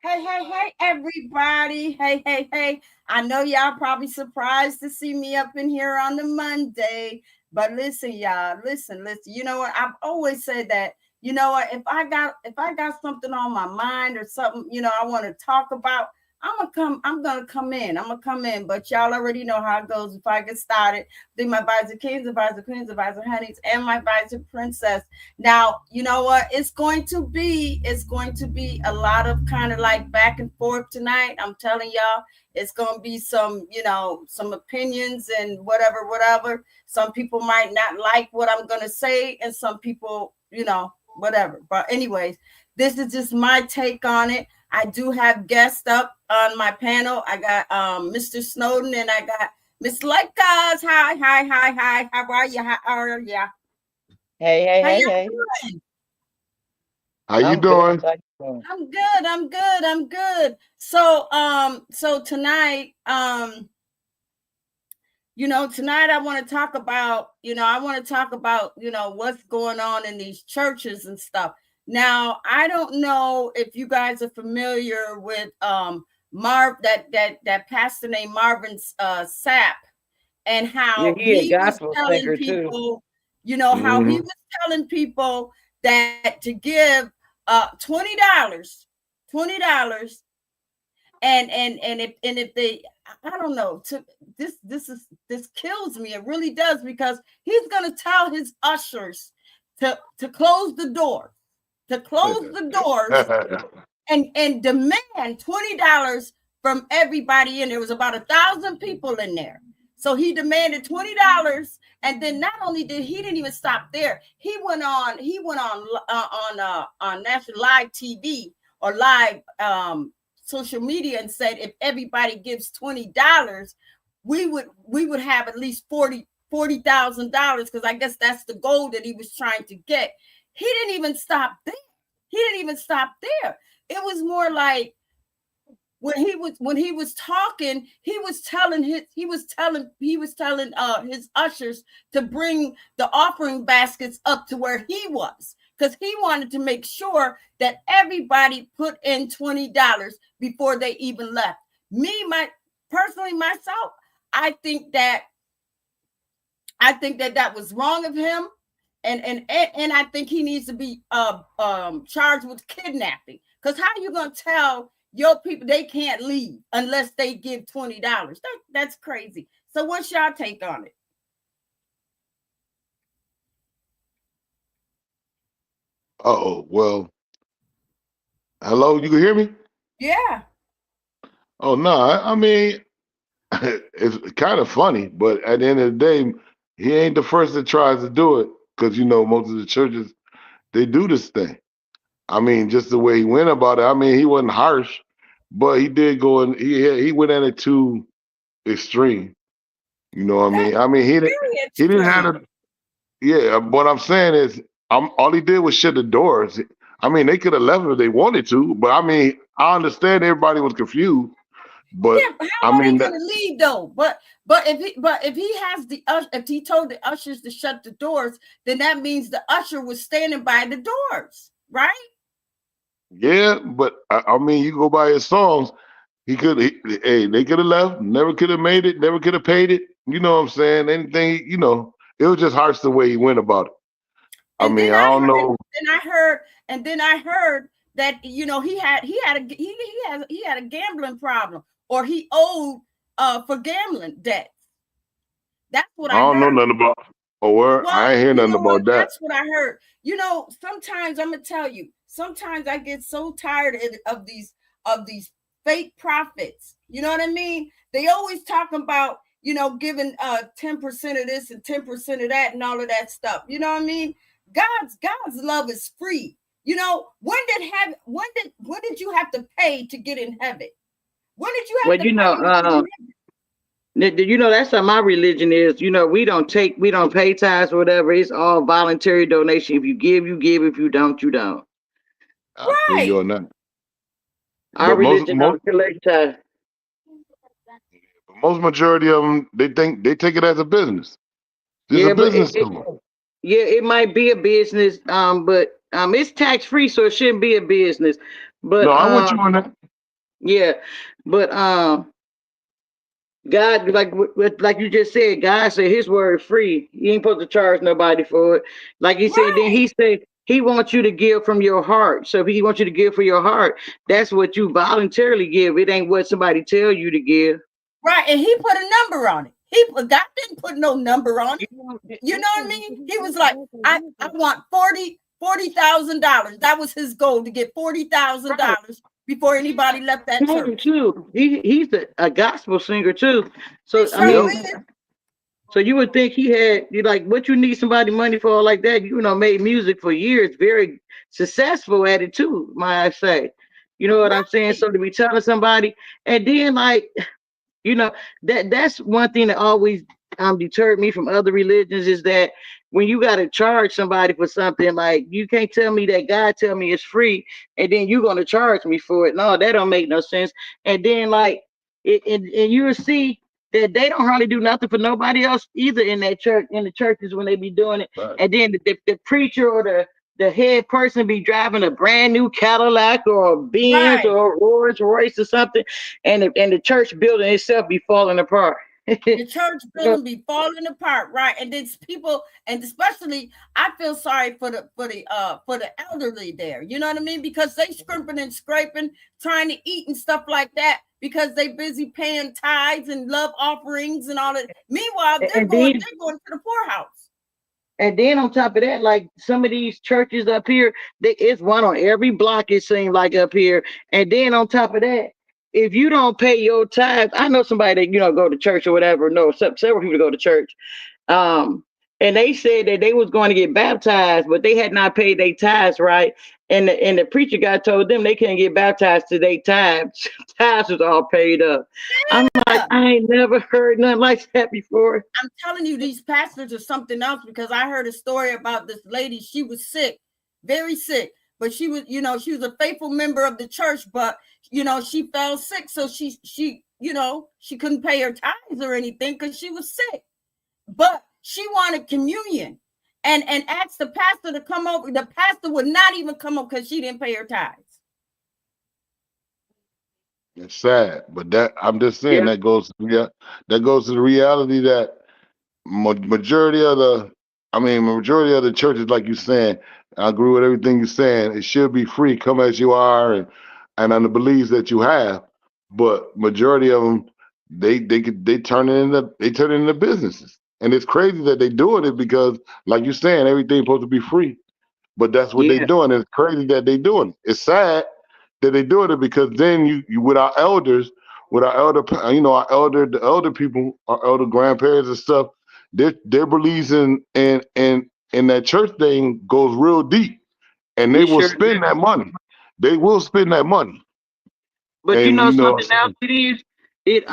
Hey, everybody. Hey. I know y'all probably surprised to see me up in here on the Monday, but listen, y'all, listen. You know what? I've always said that, you know what, if I got something on my mind or something, I want to talk about, I'm gonna come in. But y'all already know how it goes. If I get started, then my advisor kings, advisor queens, advisor honeys, and my advisor princess. Now, you know what? It's going to be a lot of kind of like back and forth tonight. I'm telling y'all, it's going to be some opinions and whatever. Some people might not like what I'm going to say, and some people, whatever. But anyways, this is just my take on it. I do have guests up on my panel. I got Mr. Snowden, and I got Miss Lakers. Hi. How are you? Hey. How you doing? I'm good. So tonight, tonight I want to talk about, what's going on in these churches and stuff. Now, I don't know if you guys are familiar with that pastor named Marvin Sapp, and how he was telling people, how he was telling people that to give $20, and if they I don't know. This kills me. It really does, because he's gonna tell his ushers to close the door, to close the doors, and demand $20 from everybody in there. It was about 1,000 people in there. So he demanded $20, and then not only didn't even stop there. He went on national live TV or live social media and said if everybody gives $20, we would have at least $40,000, because I guess that's the goal that he was trying to get. He didn't even stop there. It was more like when he was talking, he was telling his ushers to bring the offering baskets up to where he was, because he wanted to make sure that everybody put in $20 before they even left. Personally, myself, I think that that was wrong of him, and I think he needs to be charged with kidnapping. Because how are you gonna tell your people they can't leave unless they give $20? That's crazy. So what's y'all take on it? Oh, well, hello, you can hear me? Yeah. Oh, no, I mean, it's kind of funny, but at the end of the day, he ain't the first that tries to do it because, most of the churches, they do this thing. I mean, just the way he went about it. I mean, he wasn't harsh, but he did go and he went at it too extreme. You know what I mean? That's I mean, very he didn't have extreme. to. Yeah, what I'm saying is, all he did was shut the doors. I mean, they could have left if they wanted to, but I mean, I understand everybody was confused, but Yeah, but I how are they mean, gonna leave though? If he has if he told the ushers to shut the doors, then that means the usher was standing by the doors, right? yeah, but I mean, you go by his songs. Hey, they could have left, never could have made it, never could have paid it. You know what I'm saying? Anything, it was just harsh the way he went about it. I And mean, then I I don't heard, know. then I heard that he had a gambling problem, or he owed for gambling debts. That's what I I don't know heard. nothing about. Oh, where Well, I ain't hear you nothing know what? about that. That's what I heard. Sometimes I'm gonna tell you. Sometimes I get so tired of these fake prophets. You know what I mean? They always talk about giving 10% of this and 10% of that and all of that stuff. You know what I mean? God's love is free. When did you have to pay to get in heaven? When did you Well, have to pay to get in heaven? that's how my religion is. We don't pay tithes or whatever. It's all voluntary donation. If you give, you give. If you don't, you don't. I feel you Right. on that. Our But most religion most don't collect tithes. most majority of them, they take it as a business. It's a Yeah, but business to them. yeah, it might be a business. But it's tax free, so it shouldn't be a business. No, But I'm with you on that. yeah, but God, like you just said, God said His word free. He ain't supposed to charge nobody for it. Like He said, then Right. He said He wants you to give from your heart. So if He wants you to give for your heart, that's what you voluntarily give. It ain't what somebody tell you to give. Right. And he put a number on it. God didn't put no number on it. You know what I mean? He was like, I want $40,000. That was his goal, to get $40,000 before anybody left that church. Too. He's a gospel singer too. He So I sure Yep. mean, is. so you would think he had you like what you need somebody money for like that. Made music for years, very successful at it too. Might I say? You know what I'm saying? Right. So to be telling somebody, and then you know that's one thing that always deterred me from other religions is that when you got to charge somebody for something, like you can't tell me that God tell me it's free and then you're going to charge me for it. No, that don't make no sense. And then and you'll see that they don't hardly do nothing for nobody else either in that church, in the churches, when they be doing it. Right. And then the preacher or the head person be driving a brand new Cadillac or a Benz Right. or a Rolls Royce or something, and the church building itself be falling apart. The church building be falling apart, right? And then people, and especially I feel sorry for the elderly there. You know what I mean? Because they scrimping and scraping, trying to eat and stuff like that, because they busy paying tithes and love offerings and all that. Meanwhile, And then they're going to the poorhouse. And then on top of that, like some of these churches up here, it's one on every block, it seems like up here. And then on top of that, if you don't pay your tithe, I know somebody that, go to church or whatever. No, several people go to church. Um, and they said that they was going to get baptized, but they had not paid their tithes right. And the preacher guy told them they couldn't get baptized till they tithes. Tithes was all paid up. I'm like, Yeah. I ain't never heard nothing like that before. I'm telling you, these pastors are something else, because I heard a story about this lady. She was sick, very sick, but she was, she was a faithful member of the church, but she fell sick, so she she couldn't pay her tithes or anything because she was sick. But she wanted communion and asked the pastor to come over. The pastor would not even come over because she didn't pay her tithes. It's sad, but that I'm just saying Yeah, that goes to the reality that majority of the churches, like you're saying, I agree with everything you're saying. It should be free, come as you are, and on the beliefs that you have. But majority of them, they turn it into businesses, and it's crazy that they doing it because, like you're saying, everything's supposed to be free, but that's what they yeah, doing. It's crazy that they doing it. It's sad that they doing it because then you with our elders, with our elder, the elder people, our elder grandparents and stuff, their beliefs in that church thing goes real deep, and they you will sure do. spend that money. They will spend that money, But and something else it is, it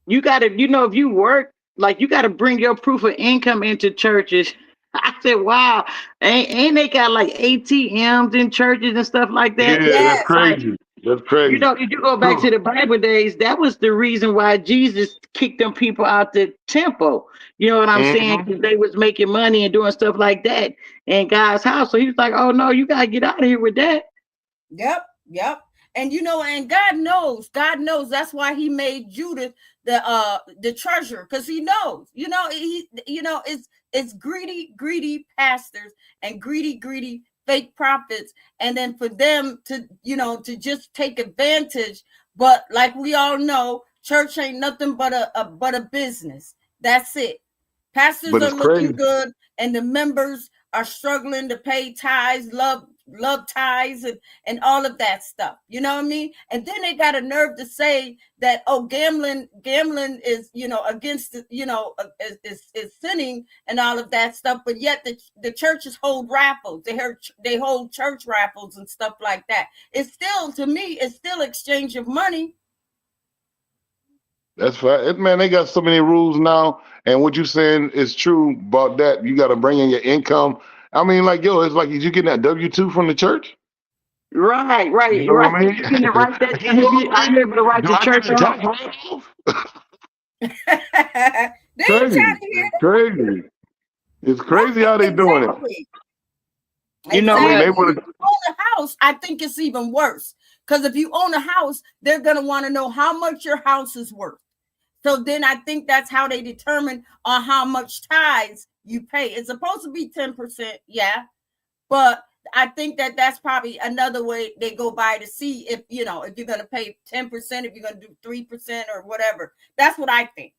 you gotta, if you work, like you gotta bring your proof of income into churches. I said, wow, ain't they got like ATMs in churches and stuff like that? yeah, that's Yes. Like, crazy. That's crazy. if you go back to True. the Bible days, that was the reason why Jesus kicked them people out the temple. You know what I'm saying? Hmm. Because they was making money and doing stuff like that in God's house. So he was like, oh no, you gotta get out of here with that. Yep. And and God knows that's why he made Judas the treasurer, because he knows, it's greedy pastors and greedy fake prophets, and then for them to to just take advantage. But like we all know, church ain't nothing but a business. That's it. Pastors But are it's looking crazy. good, and the members are struggling to pay tithes, love tithes, and all of that stuff. You know what I mean? And then they got a nerve to say that, oh, gambling is against is sinning and all of that stuff. But yet the churches hold raffles. They hold church raffles and stuff like that. It's still, to me, it's still exchange of money. That's right. Man, they got so many rules now. And what you saying is true about that. You got to bring in your income. I mean, like, yo, it's like, you getting that W-2 from the church? Right, You right, know what right. I mean? You can write that. You know what Are I you mean? able to write Do the I get church a off? tax write-off? They ain't trying Crazy. to hear It's crazy. It's that. crazy how they doing it. Exactly. You know I mean, what? they Exactly. And would if you own a house, I think it's even worse. Because if you own a house, they're going to want to know how much your house is worth. So then I think that's how they determine on how much tithes you pay. It's supposed to be 10%, yeah. But I think that's probably another way they go by to see if you're going to pay 10%, if you're going to do 3% or whatever. That's what I think.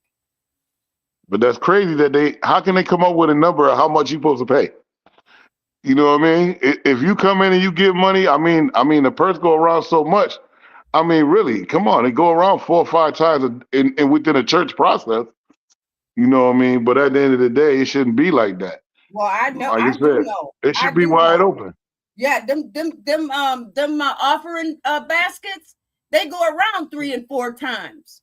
but that's crazy that how can they come up with a number of how much you supposed to pay? You know what I mean? If you come in and you give money, the purse go around so much. I mean, really, come on, it go around 4 or 5 times in within a church process. You know what I mean? But at the end of the day, it shouldn't be like that. Well, I know, Like you I do said, know. it I should be do wide know. open. Yeah, them offering baskets, they go around 3 and 4 times.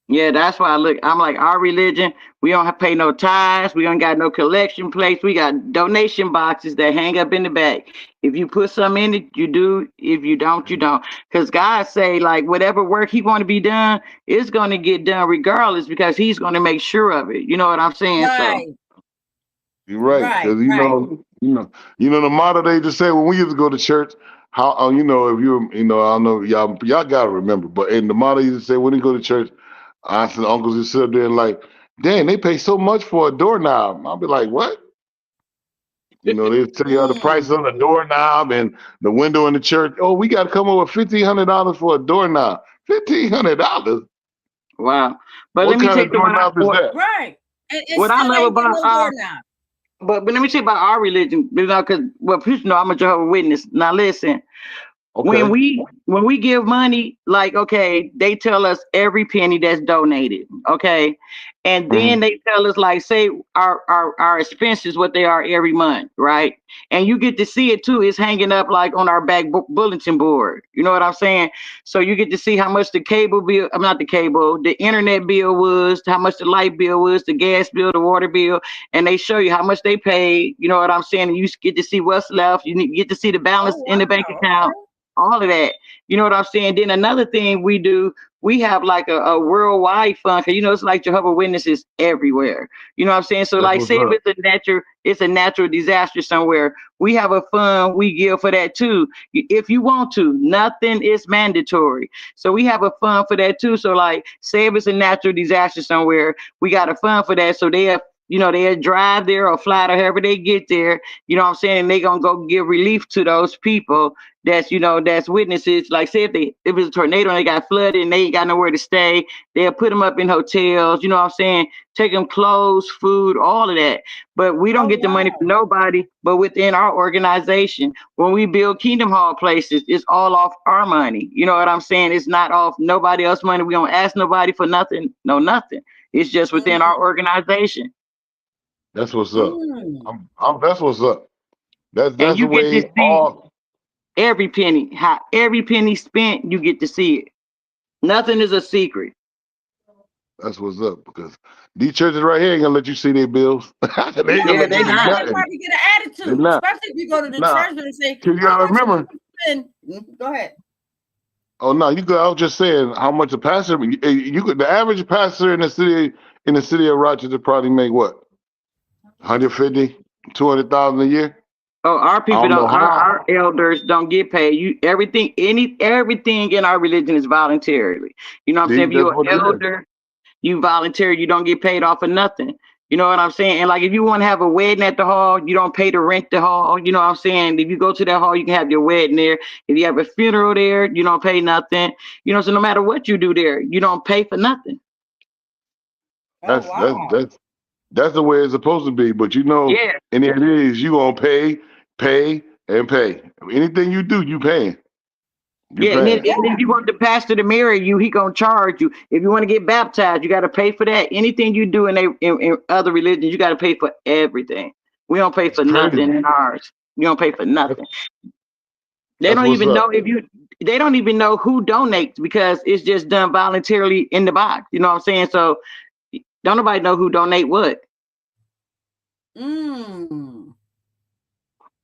Yeah, that's why I'm like, our religion, we don't have to pay no tithes. We don't got no collection plates. We got donation boxes that hang up in the back. If you put some in it, you do. If you don't, you don't. Because God say, like, whatever work he want to be done is going to get done regardless, because he's going to make sure of it. You know what I'm saying? So, Right, You're right, right, because right. the motto they just say when we used to go to church. How if I don't know, y'all gotta remember, but in the motto used to say when you go to church, aunts and uncles just sit up there and like, dang, they pay so much for a doorknob. I'll be like, what? You know, they tell you the price Mm. on the doorknob and the window in the church. Oh, we got to come up with $1,500 for a doorknob. $1,500. Wow. But let What me kind tell of you doorknob is that? Right. And what I still love ain't get about no doorknob. but let me tell you about our religion, because well, people know I'm a Jehovah's Witness. Now listen, when Okay. we give money, like, okay, they tell us every penny that's donated, okay, and Mhm. then they tell us, like, say our expenses, what they are every month, right? And you get to see it too. It's hanging up like on our back bulletin board, you know what I'm saying? So you get to see how much the cable bill, I'm not the cable, the internet bill was, how much the light bill was, the gas bill, the water bill, and they show you how much they paid, you know what I'm saying? And you get to see what's left. Get to see the balance Oh in the bank wow. account, all of that. You know what I'm saying? Then another thing we do, we have like a worldwide fund, because it's like Jehovah Witnesses everywhere. You know what I'm saying? So That's like, what's say if up. it's a natural disaster somewhere, we have a fund we give for that too. If you want to, nothing is mandatory. So we have a fund for that too. So like, say if it's a natural disaster somewhere, we got a fund for that. So they'll drive there or fly to however they get there, you know what I'm saying? And they gonna go give relief to those people that's witnesses. Like, say if it's a tornado and they got flooded and they ain't got nowhere to stay, they'll put them up in hotels, you know what I'm saying? Take them clothes, food, all of that. But we don't Oh get the money from wow. nobody, but within our organization. When we build Kingdom Hall places, it's all off our money. You know what I'm saying? It's not off nobody else's money. We don't ask nobody for nothing, no nothing. It's just within our Mm. organization. That's what's up. Mm. That's what's up. And That's the you get to way see all. every penny, how every penny spent, you get to see it. Nothing is a secret. That's what's up because these churches right here ain't gonna let you see their bills. They ain't No, gonna Yeah, let you they they're see not. not. They nothing. probably get an They're attitude, not. especially if you go to the Nah. church and say, Cause you "How gotta much did remember. you spend?" Go ahead. Oh no, you could. I was just saying how much a pastor. You could. The average pastor in the city of Rochester probably make what 150, 200,000 a year. Oh, our I people don't don't. know Our how. elders don't get paid. Everything in our religion is voluntarily. You know what I'm saying? See, If that's you're what an it is. elder, you volunteer. You don't get paid off of nothing. You know what I'm saying? And like, if you want to have a wedding at the hall, you don't pay to rent the hall. You know what I'm saying? If you go to that hall, you can have your wedding there. If you have a funeral there, you don't pay nothing. So no matter what you do there, you don't pay for nothing. Oh That's that's wow. that's that's the way it's supposed to be. But Yeah. and it is you gonna pay, and pay. Anything you do, you paying. You Yeah, and then, paying. and then Yeah. if you want the pastor to marry you, he gonna charge you. If you want to get baptized, you got to pay for that. Anything you do in other religions, you got to pay for everything. We don't pay It's for crazy. nothing in ours. You don't pay for That's, nothing. They that's don't what's even know up. if you. They don't even know who donates, because it's just done voluntarily in the box. You know what I'm saying? So don't nobody know who donate what. Mm.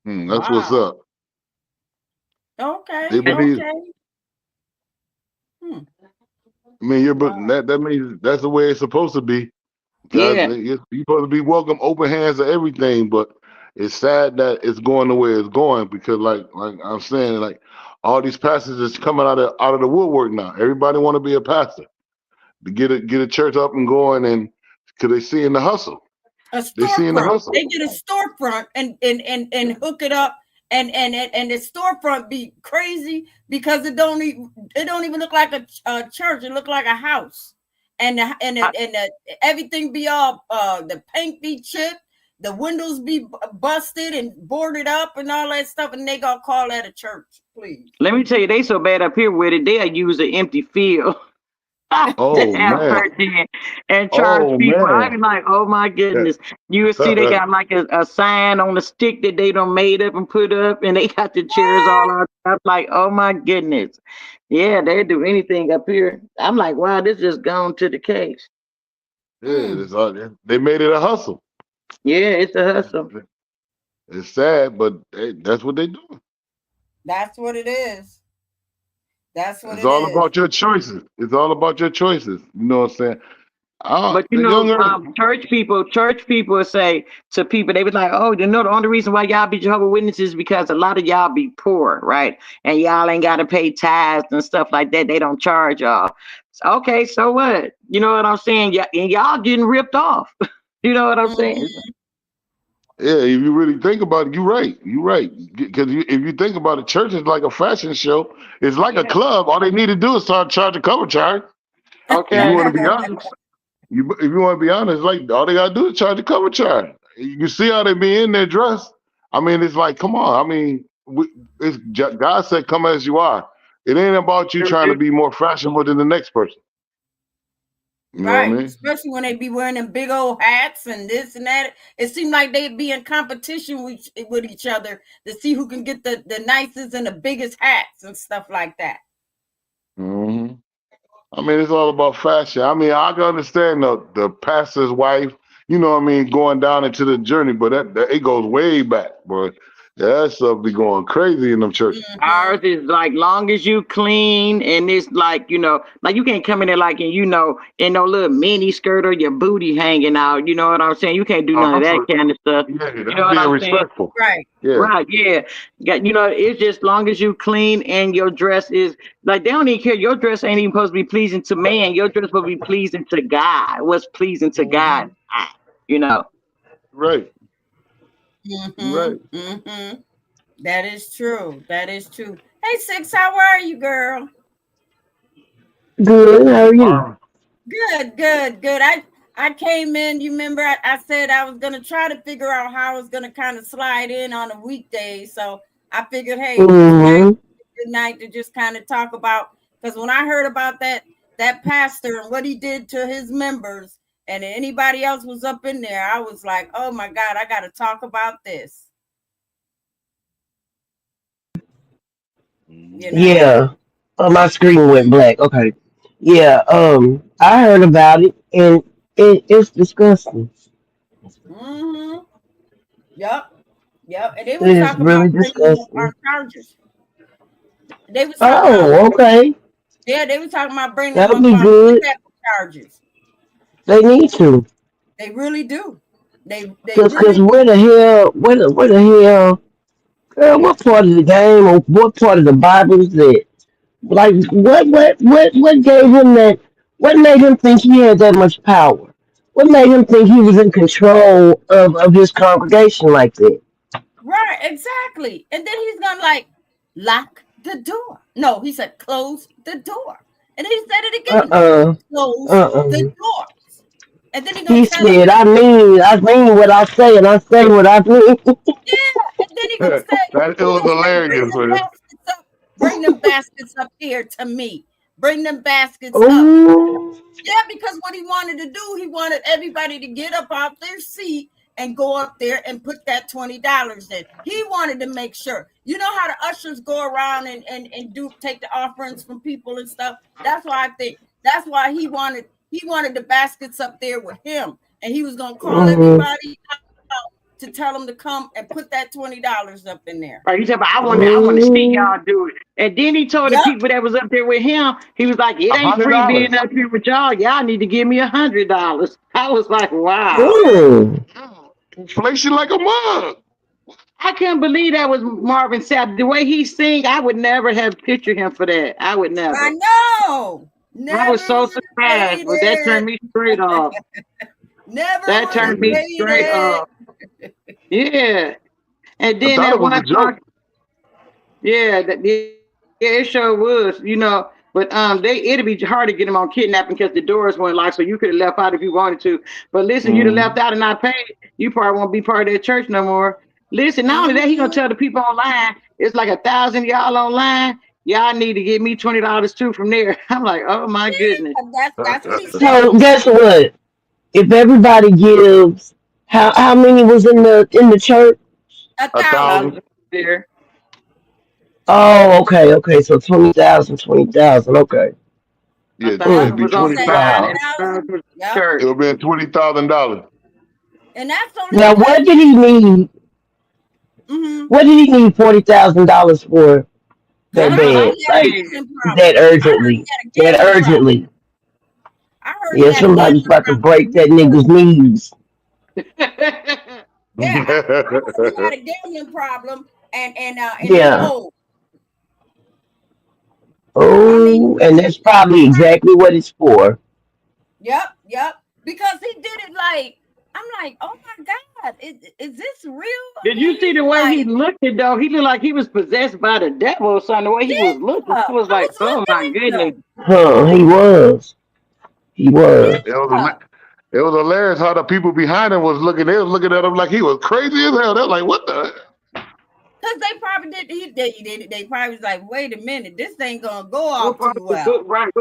That's what's Wow. up. They Okay. Yeah. believe. Okay. Hmm. I mean, Wow. that means that's the way it's supposed to be. God, Yeah. you're supposed to be welcome, open hands to everything. But it's sad that it's going the way it's going because, like I'm saying, like all these pastors is coming out of the woodwork now. Everybody want to be a pastor to get a church up and going, and because they seeing the hustle, A they seeing the storefront. hustle. They get a storefront and hook it up, and the storefront be crazy because it don't even look like a church. It look like a house, and everything be all the paint be chipped, the windows be busted and boarded up and all that stuff, and they gonna call that a church, please. Let me tell you, they so bad up here with it. They'll use an empty field to Oh have man, church in and charge oh people. I man. be like, oh my goodness. You will see they got like a sign on the stick that they done made up and put up, and they got the chairs all out. I'm like, oh my goodness. Yeah, they do anything up here. I'm like, wow, this just gone to the case. Yeah, they made it a hustle. Yeah, it's a hustle. It's sad, but that's what they do. That's what it is. That's what It's it all is. about your choices. It's all about your choices. You know what I'm saying? But The younger, church people say to people, they was like, oh, the only reason why y'all be Jehovah Witnesses is because a lot of y'all be poor, right? And y'all ain't got to pay tithes and stuff like that. They don't charge y'all. Okay, so what? You know what I'm saying? And y'all getting ripped off. You know what I'm saying? Mhm. Yeah, if you really think about it, you're right. You're right. Because if you think about it, church is like a fashion show. It's like a Yeah. club. All they need to do is start charge a cover charge. If you Okay. want to be honest, if you want to be honest, like all they gotta do is charge a cover charge. You see how they be in their dress. I mean, it's like, come on. I mean, God said, "Come as you are." It ain't about you trying to be more fashionable than the next person. You know what I Right. mean? Especially when they be wearing them big old hats and this and that. It seemed like they'd be in competition with each other to see who can get the nicest and the biggest hats and stuff like that. Hmm. I mean, it's all about fashion. I mean, I can understand the pastor's wife, you know what I mean, going down into the journey, but that it goes way back, but that stuff be going crazy in them churches. Mm-hmm. Ours is like long as you clean, and it's like, like you can't come in there like in no little mini skirt or your booty hanging out. You know what I'm saying? You can't do none of that Uh-huh. kind of stuff. Yeah, You know that's what being I'm saying? respectful. Right. Yeah. Right, yeah. It's just long as you clean and your dress is like they don't even care. Your dress ain't even supposed to be pleasing to man. Your dress supposed to be pleasing to God. What's pleasing to God? Hmm. You know. Right. Mm-hmm. Right. Mm-hmm. That is true. That is true. Hey, Six, how are you, girl? Good. How are you? Marvin. Good, good, good. I came in. You remember I said I was gonna try to figure out how I was gonna kind of slide in on a weekday. So I figured, hey, tonight Mm-hmm. good night to just kind of talk about, because when I heard about that pastor and what he did to his members and anybody else was up in there, I was like, oh my God, I got to talk about this. You Hmm. know. Yeah. My screen went black. Okay. Yeah. I heard about it, and it's disgusting. Mm-hmm. Yep. Yep. And they It was is talking about really bringing him up on disgusting. charges. They was talking about, Oh, okay. yeah, they was talking about bringing him That'll up be on good. kidnapping charges. They need to. They really do. They Cause really do. where the hell, where the hell, girl, what part of the game or what part of the Bible is that? Like, what gave him that? What made him think he had that much power? What made him think he was in control of his congregation like that? Right, exactly. And then he's gonna like lock the door. No, he said close the door. And then he said it again. Uh-uh. Close the Uh-uh. doors. And then he gonna He tell him, said, I mean what I say, and I say what I mean. yeah. And then he gonna say, It was bring hilarious, them man. baskets up, bring them baskets up here to me. Bring them baskets up. Ooh. Yeah, because what he wanted to do, he wanted everybody to get up out their seat and go up there and put that $20 in. He wanted to make sure. You know how the ushers go around and do take the offerings from people and stuff. That's why I think that's why he wanted the baskets up there with him, and he was gonna call Mm-hmm. everybody out to tell them to come and put that $20 up in there. Or he said, but I want to see Ooh. y'all do it. And then he told the Yep. people that was up there with him, he was like, it a ain't hundred free being dollars. up here with y'all. Y'all need to give me $100. I was like, wow. Mm. Inflation like a mug. I couldn't believe that was Marvin Sapp. The way he sing, I would never have pictured him for that. I would I never. know. I was Never so would have surprised, but that dated. turned me straight off. Never That would turned have me Mhm. straight dated. off. Yeah. And I then thought that it was a one joke. talk, yeah, yeah, it sure was. But it'd be hard to get him on kidnapping because the doors weren't locked, so you could have left out if you wanted to. But listen, you'd have left Mhm. out and not paid, you probably won't be part of that church no more. Listen, not only that, he gonna Mhm. tell the people online, it's like 1,000 y'all online. Y'all need to give me $20 too from there. I'm like, oh my goodness. That's what he said. So guess what? If everybody gives, how many was in the church? A A I thousand. was thousand. there. Oh, okay, okay. So 20,000, 20,000. Okay. A Yeah, Yep. it'd thousand be was He said a online Wow. and the rest 1,000. was Yep. church. it'll be $20,000. And that's only Now, because what did he need? mm-hmm. What did he need $40,000 for I that don't know, I but bad? he had a Like paid. gambling that problem. I heard he urgently? had a That gambling problem. urgently? I heard he Yeah, had a somebody's gambling about to problem. break that nigga's knees. Yeah, I heard he had a gambling problem and he Yeah. owed. I mean, Oh, and that's he probably tried. exactly what it's for. Yep, yep. Because he did it like. I'm like, oh my God, is this real? Did you see the way he Like, looked? Though he looked like he was possessed by the devil or something. The way he was looking, yeah, I was I like, was "Oh my looking at goodness!" him. Huh? He was. He was. It was Yeah, it was hilarious how the people behind him was looking. They was looking at him like he was crazy as hell. They're like, "What the?" because they probably did. They probably was like, wait a minute, this ain't gonna go What off part too of the well. book, right?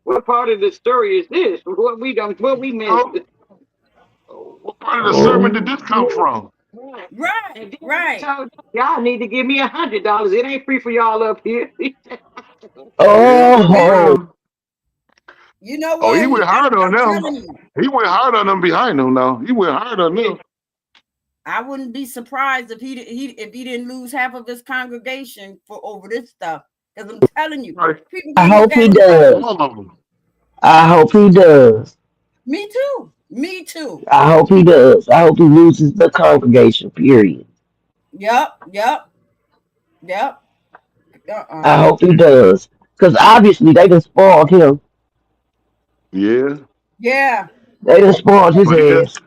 What part of the story is this? What we done? What we missed? Oh, what part of the sermon did Oh, this come from? Right. Right, And then he right. told them, y'all need to give me $100. It ain't free for y'all up here. You Yeah, you oh, yeah. you know Oh, he what? went hard on I'm them. telling you, He went hard on them behind them. Now he went hard on them. I wouldn't be surprised if if he didn't lose half of his congregation for over this stuff. Because I'm telling you, Right, people I gonna look hope at he him like, does. all of them. I hope he does. me too, me too. I hope he does. I hope he loses the congregation. Period. Yep, yep, yep. I Uh-uh. hope he does. Because obviously they done spoiled him. Yeah, Yeah. They done spoiled his but he just, ass.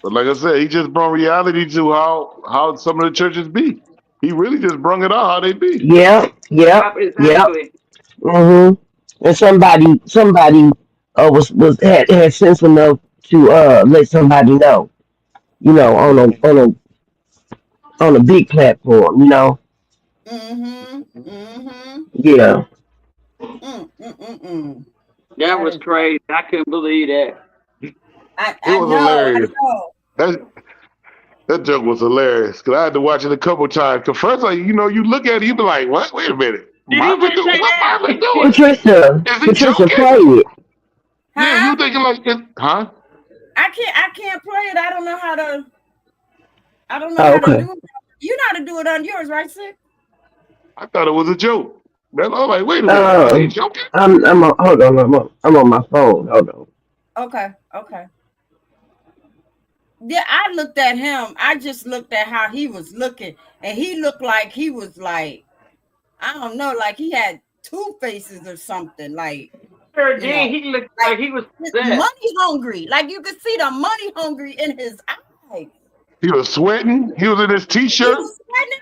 but like I said, he just brought reality to how some of the churches be. He really just brung it out how they be. Yep, yep, yep. Exactly. And somebody was had sense enough to let somebody know. You know, on a big platform. You know. Mm-hmm. Mm-hmm. Yeah. Mm-mm-mm-mm. That That was is, crazy. I couldn't believe that. It I was know, I hilarious. know. That that joke was hilarious because I had to watch it a couple times. Cause first, like you look at it, you be like, "What? Wait a minute, Did he Marvin? just say What Marvin that? doing? Is he Patricia, joking?" play it. Yeah, Huh? you thinking like, huh? I can't play it. I don't know Oh, how to okay. do it. You know how to do it on yours, right, Sid? I thought it was a joke. Then I was like, wait a minute, is he Uh, joking? hold on. I'm on my phone. Hold on. Okay, okay. Yeah, I looked at him. I just looked at how he was looking, and he looked like he was like, I don't know, like he had two faces or something. Like, Sure you know, did. He looked like like he was possessed. money hungry. Like you could see the money hungry in his eyes. He was sweating. He was in his He t-shirt. was sweating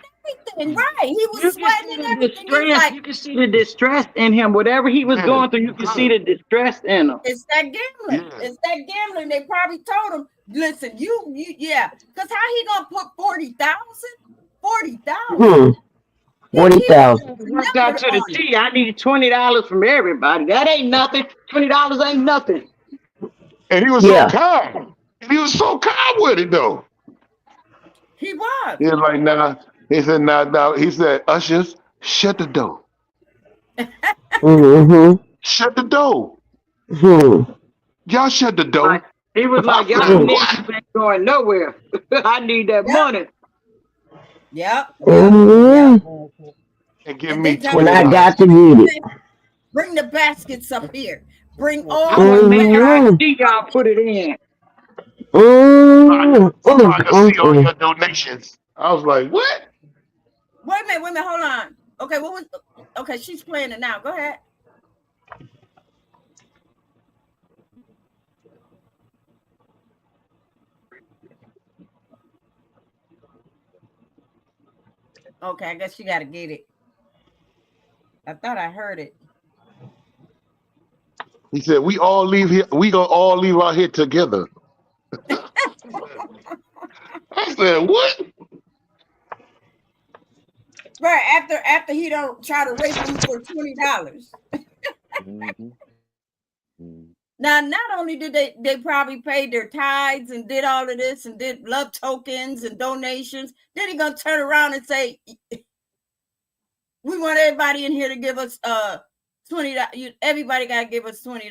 and everything, right? He was You can sweating see and the everything. He's distress. like, You can see the distress in him. Whatever he was Yeah, going through, you can see the distress in him. it's that gambling. yeah. It's that gambling. They probably told him, listen, yeah. Because how he gonna put 40,000? 40,000. Hmm. He was 40,000. putting Worked a out number to the on it. T. I need $20 from everybody. That ain't nothing. $20 ain't nothing. And he was so Yeah. calm. And he was so calm with it though. He was. He was like, nah. He said, nah. He said, ushers, shut the door. Mm-hmm. Shut the door. Hmm. Y'all shut the Like door. he was I like, y'all said, Hmm. niggas what? ain't going nowhere. I need that Yep, money. yep. Hmm. And give And me they tell When him, I $20. got to get it. bring the baskets up here. Bring I all the want to make sure I baskets. Hmm. see y'all put it in. Hmm. So I can see all Mm-mm. your donations. I was like, what? Wait a minute, hold on. Okay, what was okay, she's playing it now. Go ahead. Okay, I guess you gotta get it. I thought I heard it. He said, we all leave here. We gonna all leave out here together. I said, what? Right after he don't try to rape him for $20. Mhm, mhm. Now, not only did they probably paid their tithes and did all of this and did love tokens and donations, then he gonna turn around and say, "We want everybody in here to give us $20. Everybody gotta give us $20."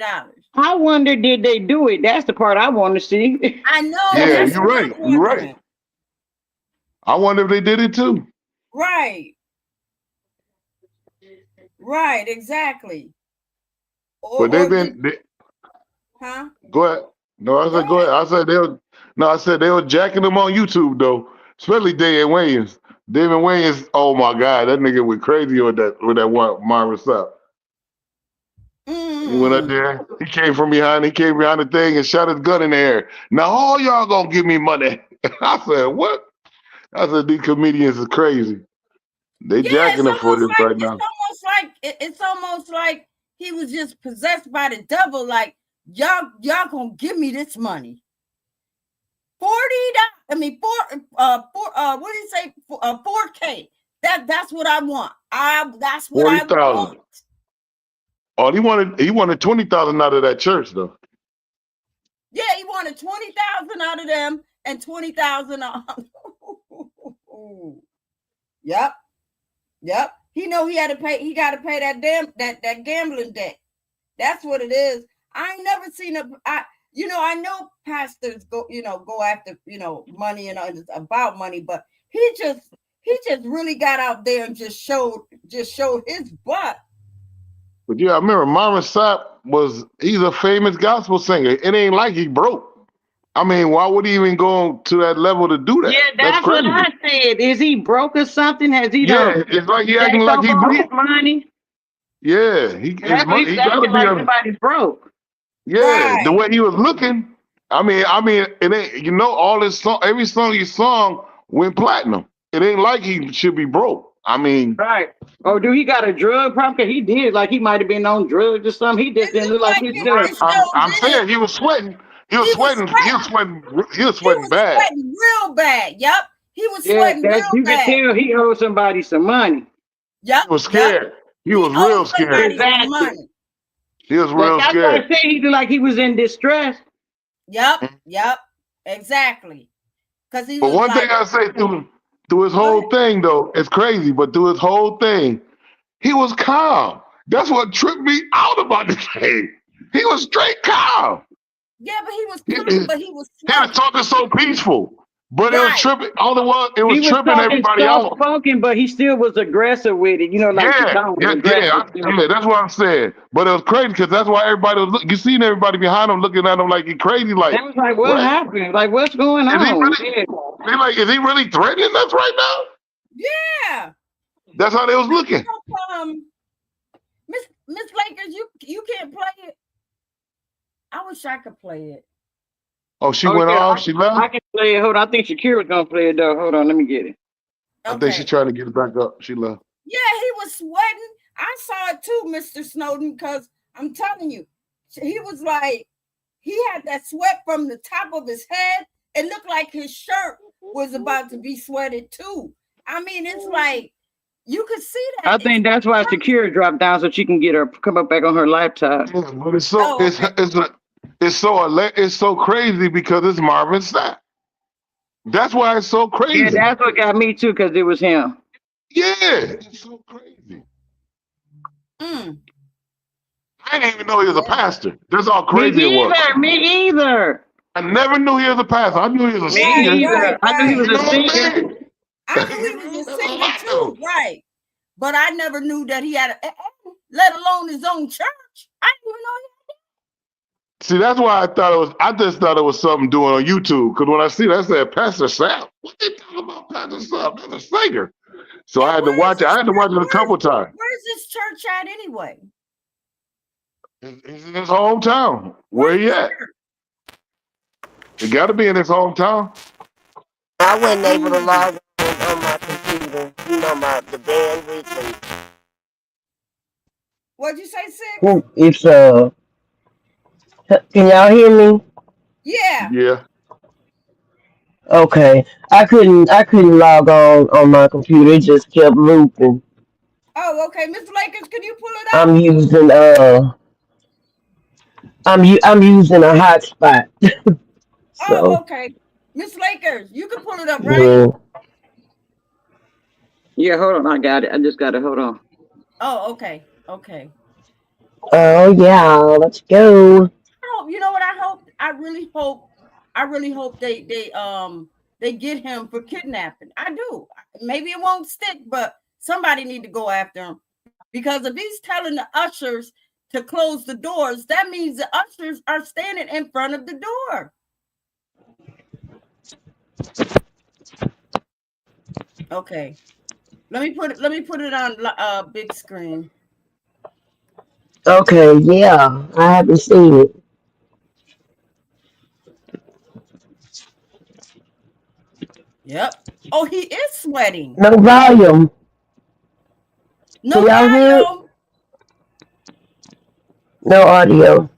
I wonder, did they do it? That's the part I want to see. I know Yeah, that's you're what right. I'm You're right. wondering. I wonder if they did it too. Right, right, exactly. But they've Or did been huh? go ahead. No, I Go said go ahead. ahead. I said they were jacking them on YouTube though, especially David Wayans. David Wayans, oh my God, that nigga went crazy with that one Marvin Sapp. Mm-hmm. He went up there. He came from behind. He came behind the thing and shot his gun in the air. Now all y'all gonna give me money. I said, what? I said, these comedians are crazy. They Yeah, jacking them for this right now. it's almost like he was just possessed by the devil. Like y'all gonna give me this money. $40. I mean, what do you say? 4K. That's what I want. That's what I 40,000. want. Oh, he wanted 20,000 out of that church though. Yeah, he wanted 20,000 out of them and 20,000 on. Yep. He know he had to pay. He got to pay that gambling debt. That's what it is. I ain't never seen I know pastors go after, money and it's about money, but he just really got out there and just showed his butt. But yeah, I remember Marvin Sapp he's a famous gospel singer. It ain't like he broke. I mean, why would he even go to that level to do that? Yeah, that's what I said. Is he broke or something? Has he done? Yeah, it's like he acting like he broke. Money. Yeah, he gotta be like somebody's broke. Yeah, right. The way he was looking. I mean, it ain't. All his song, every song he sung went platinum. It ain't like he should be broke. I mean, right. Oh, do he got a drug problem? Cause he did like he might have been on drugs or something. He just didn't look like he's doing. I'm saying he was sweating. He was sweating bad. Sweating real bad. Yep. He was sweating real bad. You can tell he owed somebody some money. Yep. He was scared. Yep. He was real scared. Exactly. He was real scared. That's why I say he looked like he was in distress. Yep. Exactly. But one thing I say through his whole thing though, it's crazy, but through his whole thing, he was calm. That's what tripped me out about the thing. He was straight calm. Yeah, but he was calm, but he was He was talking so peaceful. But it was tripping. All it was tripping everybody out. Spoken, but he still was aggressive with it. That's what I'm saying. But it was crazy because that's why everybody was looking. You seen everybody behind him looking at him like he crazy. Like, that was like, what happened? Like, what's going on? Is he really threatening us right now? Yeah. That's how they was looking. Miss Lakers, you can't play it. I wish I could play it. Oh, she went off. She left. I can play it. Hold on. I think Shakira was gonna play it though. Hold on. Let me get it. Okay. I think she's trying to get it back up. She left. Yeah, he was sweating. I saw it too, Mr. Snowden, because I'm telling you, he was like, he had that sweat from the top of his head. It looked like his shirt was about to be sweated too. I mean, it's like you could see that. I think that's why Shakira dropped down so she can come up back on her laptop. Yeah, but it's so it's so crazy because it's Marvin Sapp. That's why it's so crazy. Yeah, that's what got me too, because it was him. Yeah, it's so crazy. I didn't even know he was a pastor. That's how crazy it was. Me either. I never knew he was a pastor. I knew he was a singer. Right. I knew he was a singer. I knew he was a singer too, right? But I never knew that he had let alone his own church. I didn't even know he had that. See, that's why I just thought it was something doing on YouTube. Because when I see that, I said, Pastor Sapp. What they talking about Pastor Sapp? That's a singer. So I had to watch it. I had to watch it a couple times. Where's this church at anyway? He's in his hometown. Where he at? It got to be in his hometown. I wasn't able to log on my computer. The bandwidth and. What'd you say, Six? Well, it's Can y'all hear me? Yeah. Yeah. Okay. I couldn't log on my computer. It just kept looping. Oh, okay. Mr. Lakers, can you pull it up? I'm using a hotspot. So, oh, okay. Miss Lakers, you can pull it up, right? Yeah, hold on. I got it. I just got to hold on. Oh, okay. Okay. Oh yeah, let's go. You know what I hope? I really hope they get him for kidnapping. I do. Maybe it won't stick, but somebody need to go after him. Because if he's telling the ushers to close the doors, that means the ushers are standing in front of the door. Okay. Let me put it on big screen. Okay, yeah, I haven't seen it. Yep. Oh, he is sweating. No volume. Can No y'all hear it? volume. No audio.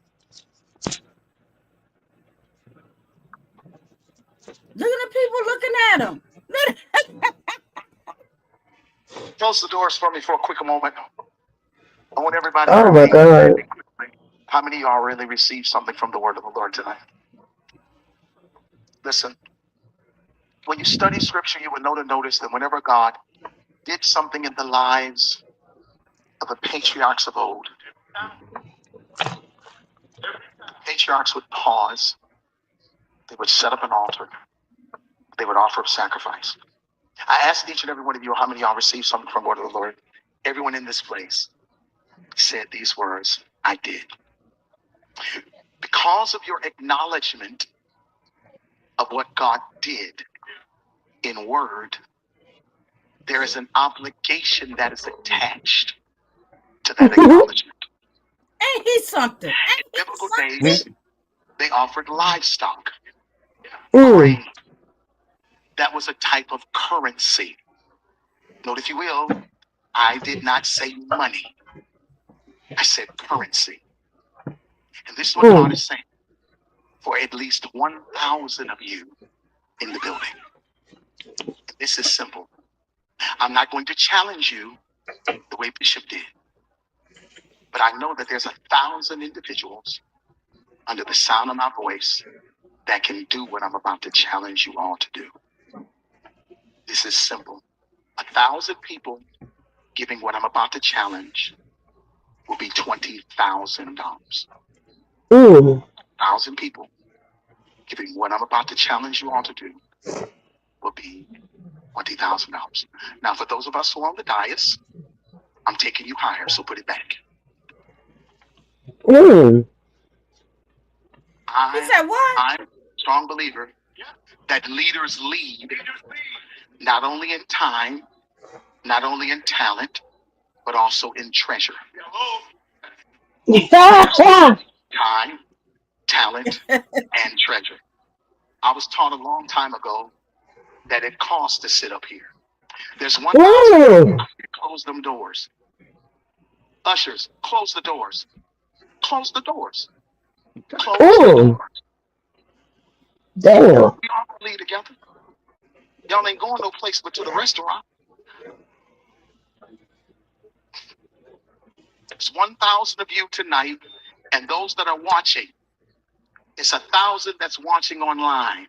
Look at the people looking at him. Close the doors for me for a quick moment. I want everybody to Oh my remain god. standing quickly. How many of y'all really received something from the word of the Lord tonight? Listen, when you study scripture, you will notice that whenever God did something in the lives of the patriarchs of old, patriarchs would pause, they would set up an altar, they would offer up sacrifice. I asked each and every one of you how many of y'all received something from the word of the Lord. Everyone in this place said these words, I did. Because of your acknowledgement of what God did in word, there is an obligation that is attached to that acknowledgement. Ain't he something? In Ain't he biblical something? days, they offered livestock, Mm. grain. That was a type of currency. Note, if you will, I did not say money. I said currency. And this is what God Mm. is saying for at least 1,000 of you in the building. This is simple. I'm not going to challenge you the way Bishop did, but I know that there's 1,000 individuals under the sound of my voice that can do what I'm about to challenge you all to do. This is simple. 1,000 people giving what I'm about to challenge will be $20,000. Mm. 1,000 people giving what I'm about to challenge you all to do will be $20,000. Now, for those of us who are on the dais, I'm taking you higher, so put it back. Mm. He said what? I'm a strong believer that leaders lead not only in time, not only in talent, but also in treasure. Leaders lead time, talent, and treasure. I was taught a long time ago that it costs to sit up here. There's 1,000 people. Mm. Close them doors. Ushers, close the doors. Close the doors. Close the Mm. doors. Damn. We all lead together. Y'all ain't going no place but to the restaurant. It's 1,000 of you tonight, and those that are watching, it's 1,000 that's watching online.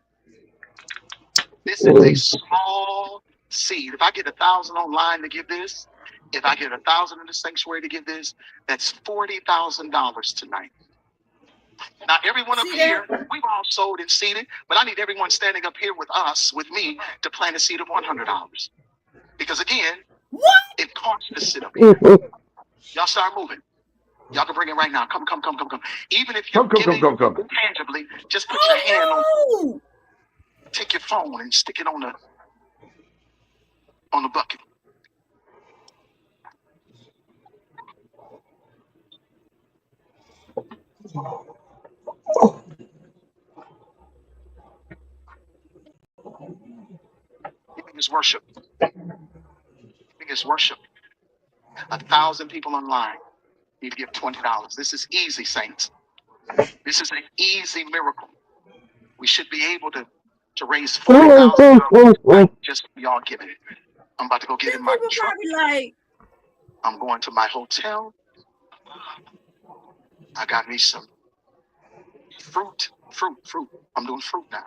This is a Mm. small seed. If I get 1,000 online to give this, if I get 1,000 in the sanctuary to give this, that's $40,000 tonight. Now, everyone up See there? here, we've all sold and seeded, but I need everyone standing up here with us, with me, to plant a seed of $100. Because again, What? it costs to sit up here. Mm. Y'all start moving. Y'all can bring it right now. Come, come, come, come, come. Even if you're Come, come, come, giving come, come. tangibly, just put your hand on, Oh no! take your phone and stick it on the bucket. Giving is worship. Giving is worship. 1,000 people online need to give $20. This is easy, saints. This is an easy miracle. We should be able to raise Mm. $40,000 Mm. tonight Mm. just for y'all giving. I'm about to go get Then in my people truck. probably like, I'm going to my hotel. I got me some fruit. I'm doing fruit now.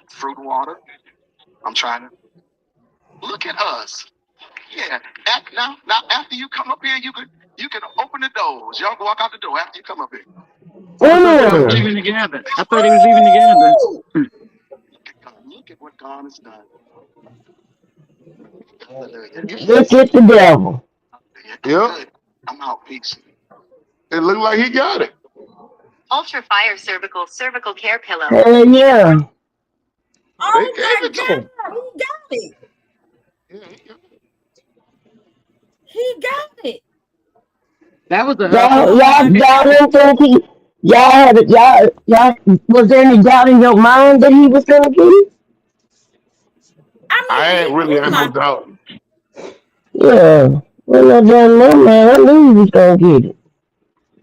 Fruit water. I'm trying to look at us. Yeah. Now after you come up here, you can open the doors. Y'all can walk out the door after you come up here. Oh, Look that's at good. God. Mm. That's Look good. at I thought he was leaving together. oh, God. Look at what God has done. Hallelujah. Look at the devil. Yeah, I'm Yep. good. I'm out. Peace. It looked like he got it. Ultra Fire cervical care pillow. Hell yeah. They oh gave my it to him. God! He got it. Yeah, he got it. He got it. That was the Y'all, hustle. y'all didn't think he, y'all had it, y'all, was there any doubt in your mind that he was gonna get it? I I mean, ain't really we had no might. doubt. Yeah. Well, no damn no, man. I knew he was gonna get it.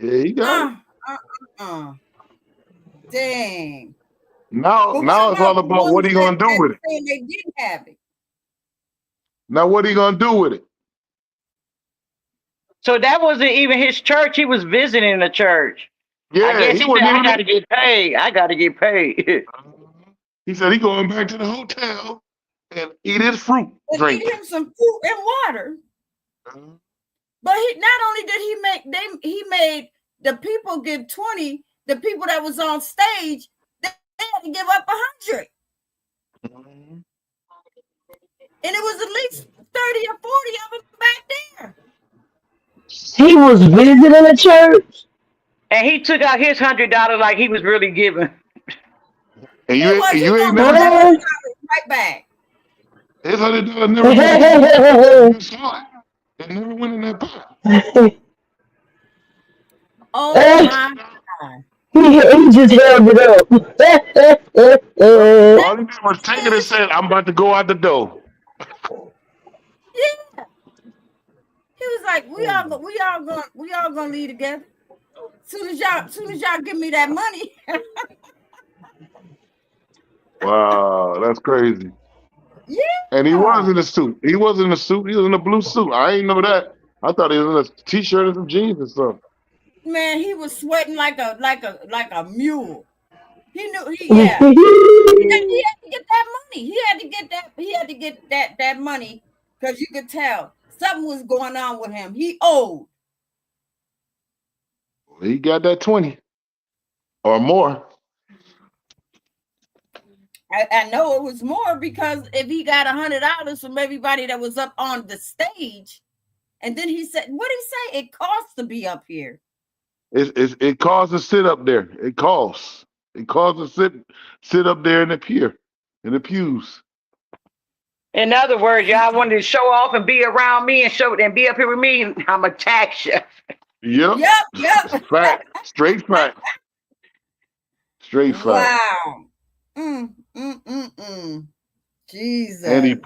Yeah, he got it. Uh, uh, uh. Dang. Now, But what now it's about all the about what ones he gonna do that with it. saying they didn't have it? Now, what he gonna do with it? So that wasn't even his church. He was visiting the church. I Yeah, guess he he said, wasn't "I even. got to get paid. I got to get paid." He said he going back to the hotel and eat his fruit And eat drink. him some fruit and water. But he not only did he make them, he made the people give 20. The people that was on stage, they had to give up 100. Mhm. And it was at least 30 or 40 of them back there. He was visiting the church. And he took out his $100 like he was really giving. And He was, he you ain't gonna never put that Huh? $100 right back. his $100 never go in his pocket. You saw it. It never went in that pot. Oh my God. He just held it up. All he did was take it and said, "I'm about to go out the door." Yeah. He was like, we all gonna leave together. Soon as y'all give me that money. Wow, that's crazy. And he was Yeah. in a suit. He wasn't in a suit. He was in a blue suit. I ain't know that. I thought he was in a t-shirt and some jeans and stuff. Man, he was sweating like a mule. He knew yeah. He had to get that money. He had to get that money because you could tell something was going on with him. He owed. He got that 20 or more. I know it was more because if he got $100 from everybody that was up on the stage, and then he said, what did he say? It costs to be up here. It costs to sit up there. It costs. It costs to sit up there in the pews. In other words, y'all wanted to show off and be around me and be up here with me. I'm a tax you. Yep. Yep. Fact. Straight fact. Straight fact. Wow. Mm. And Jesus.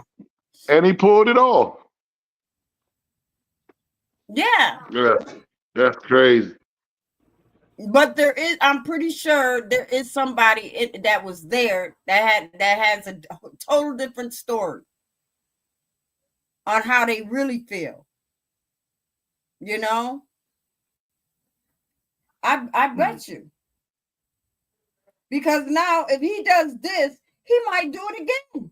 he pulled it off. Yeah. Yeah. That's crazy. But I'm pretty sure there is somebody that was there that has a total different story on how they really feel. You know, I bet you, because now if he does this, he might do it again.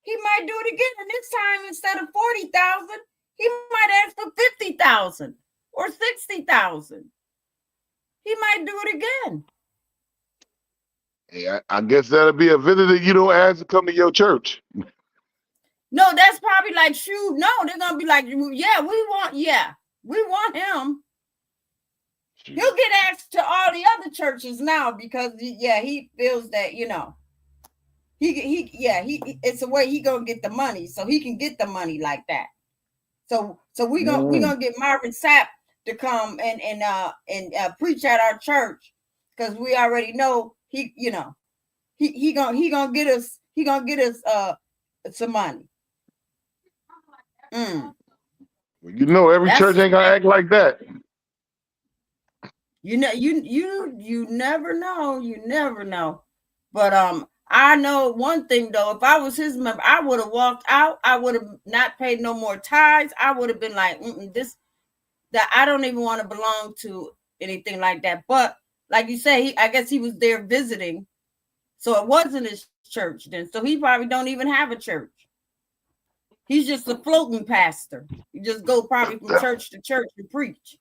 He might do it again, and this time instead of 40,000, he might ask for 50,000 or 60,000. He might do it again. Hey, I guess that'll be a visitor you don't ask to come to your church. No, that's probably like, shoot, no, they're gonna be like, yeah, we want him. He'll get asked to all the other churches now because he feels that, he it's a way he gonna get the money, so he can get the money like that. So we gonna get Marvin Sapp to come and preach at our church because we already know he gonna get us some money. You know, every church That's ain't gonna act like that. you never know. You never know. But I know one thing though. If I was his member, I would have walked out. I would have not paid no more tithes. I would have been like, that I don't even want to belong to anything like that. But like you say, I guess he was there visiting, so it wasn't his church then. So he probably don't even have a church. He's just a floating pastor. You just go probably from church to church to preach.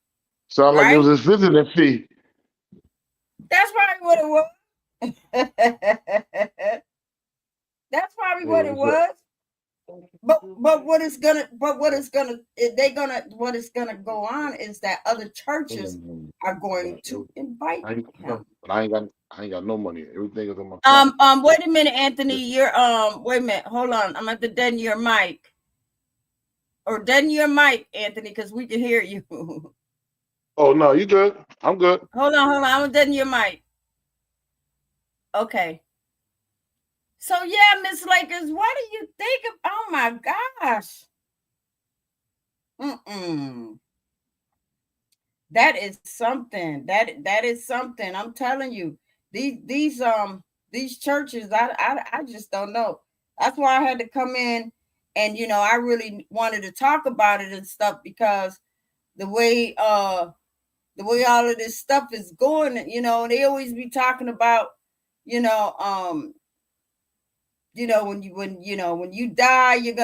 Sound like it Right? was his visiting fee. That's probably what it was. That's probably what it was. But what it's gonna go on is that other churches are going to invite him. But I ain't got no money. Everything is on my phone. Wait a minute, Anthony. You're wait a minute, hold on. I'm at the dead in your mic. Or deaden your mic, Anthony, because we can hear you. Oh no, you good? I'm good. Hold on. I'm gonna deaden your mic. Okay. So yeah, Miss Lakers, what do you think of? Oh my gosh. That is something. That is something. I'm telling you. These churches, I just don't know. That's why I had to come in, and I really wanted to talk about it and stuff, because the way all of this stuff is going, they always be talking about, you know, um, when you die, you're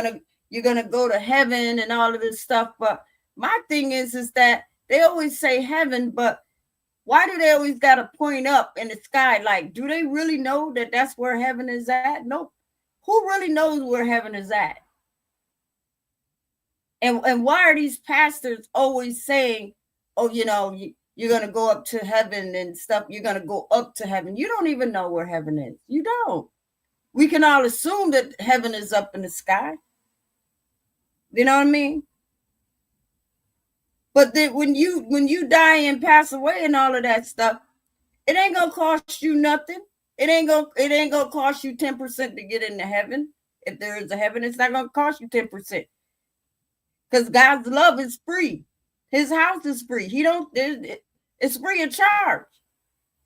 gonna go to heaven and all of this stuff. But my thing is that they always say heaven, but why do they always got to point up in the sky? Like, do they really know that that's where heaven is at? Nope. Who really knows where heaven is at? And why are these pastors always saying, oh, you're going to go up to heaven and stuff. You're going to go up to heaven. You don't even know where heaven is. You don't. We can all assume that heaven is up in the sky. You know what I mean? But then when you die and pass away and all of that stuff, it ain't gonna cost you nothing. It ain't gonna cost you 10% to get into heaven. If there is a heaven, it's not gonna cost you 10%. Because God's love is free. His house is free. It's free of charge.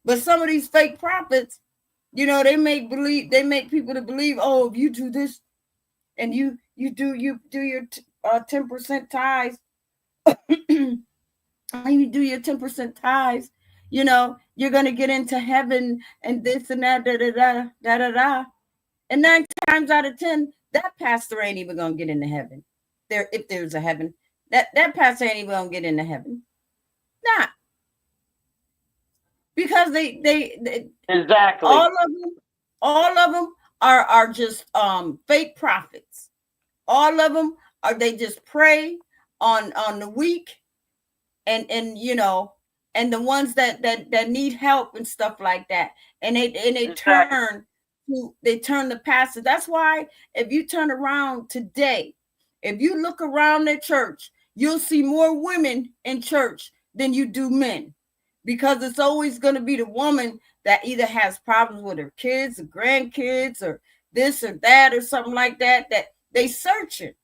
But some of these fake prophets, they make people to believe, oh, if you do this and you do your 10% tithes, and you do your 10% tithes, you're gonna get into heaven and this and that, da da da da da da. And 9 times out of 10, that pastor ain't even gonna get into heaven. If there's a heaven, that pastor ain't even gonna get into heaven. Not because they exactly all of them are just fake prophets. All of them they just prey on the weak and and the ones that need help and stuff like that, and they turn the pastor. That's why if you turn around today, if you look around the church, you'll see more women in church than you do men, because it's always going to be the woman that either has problems with her kids or grandkids or this or that or something like that they searching.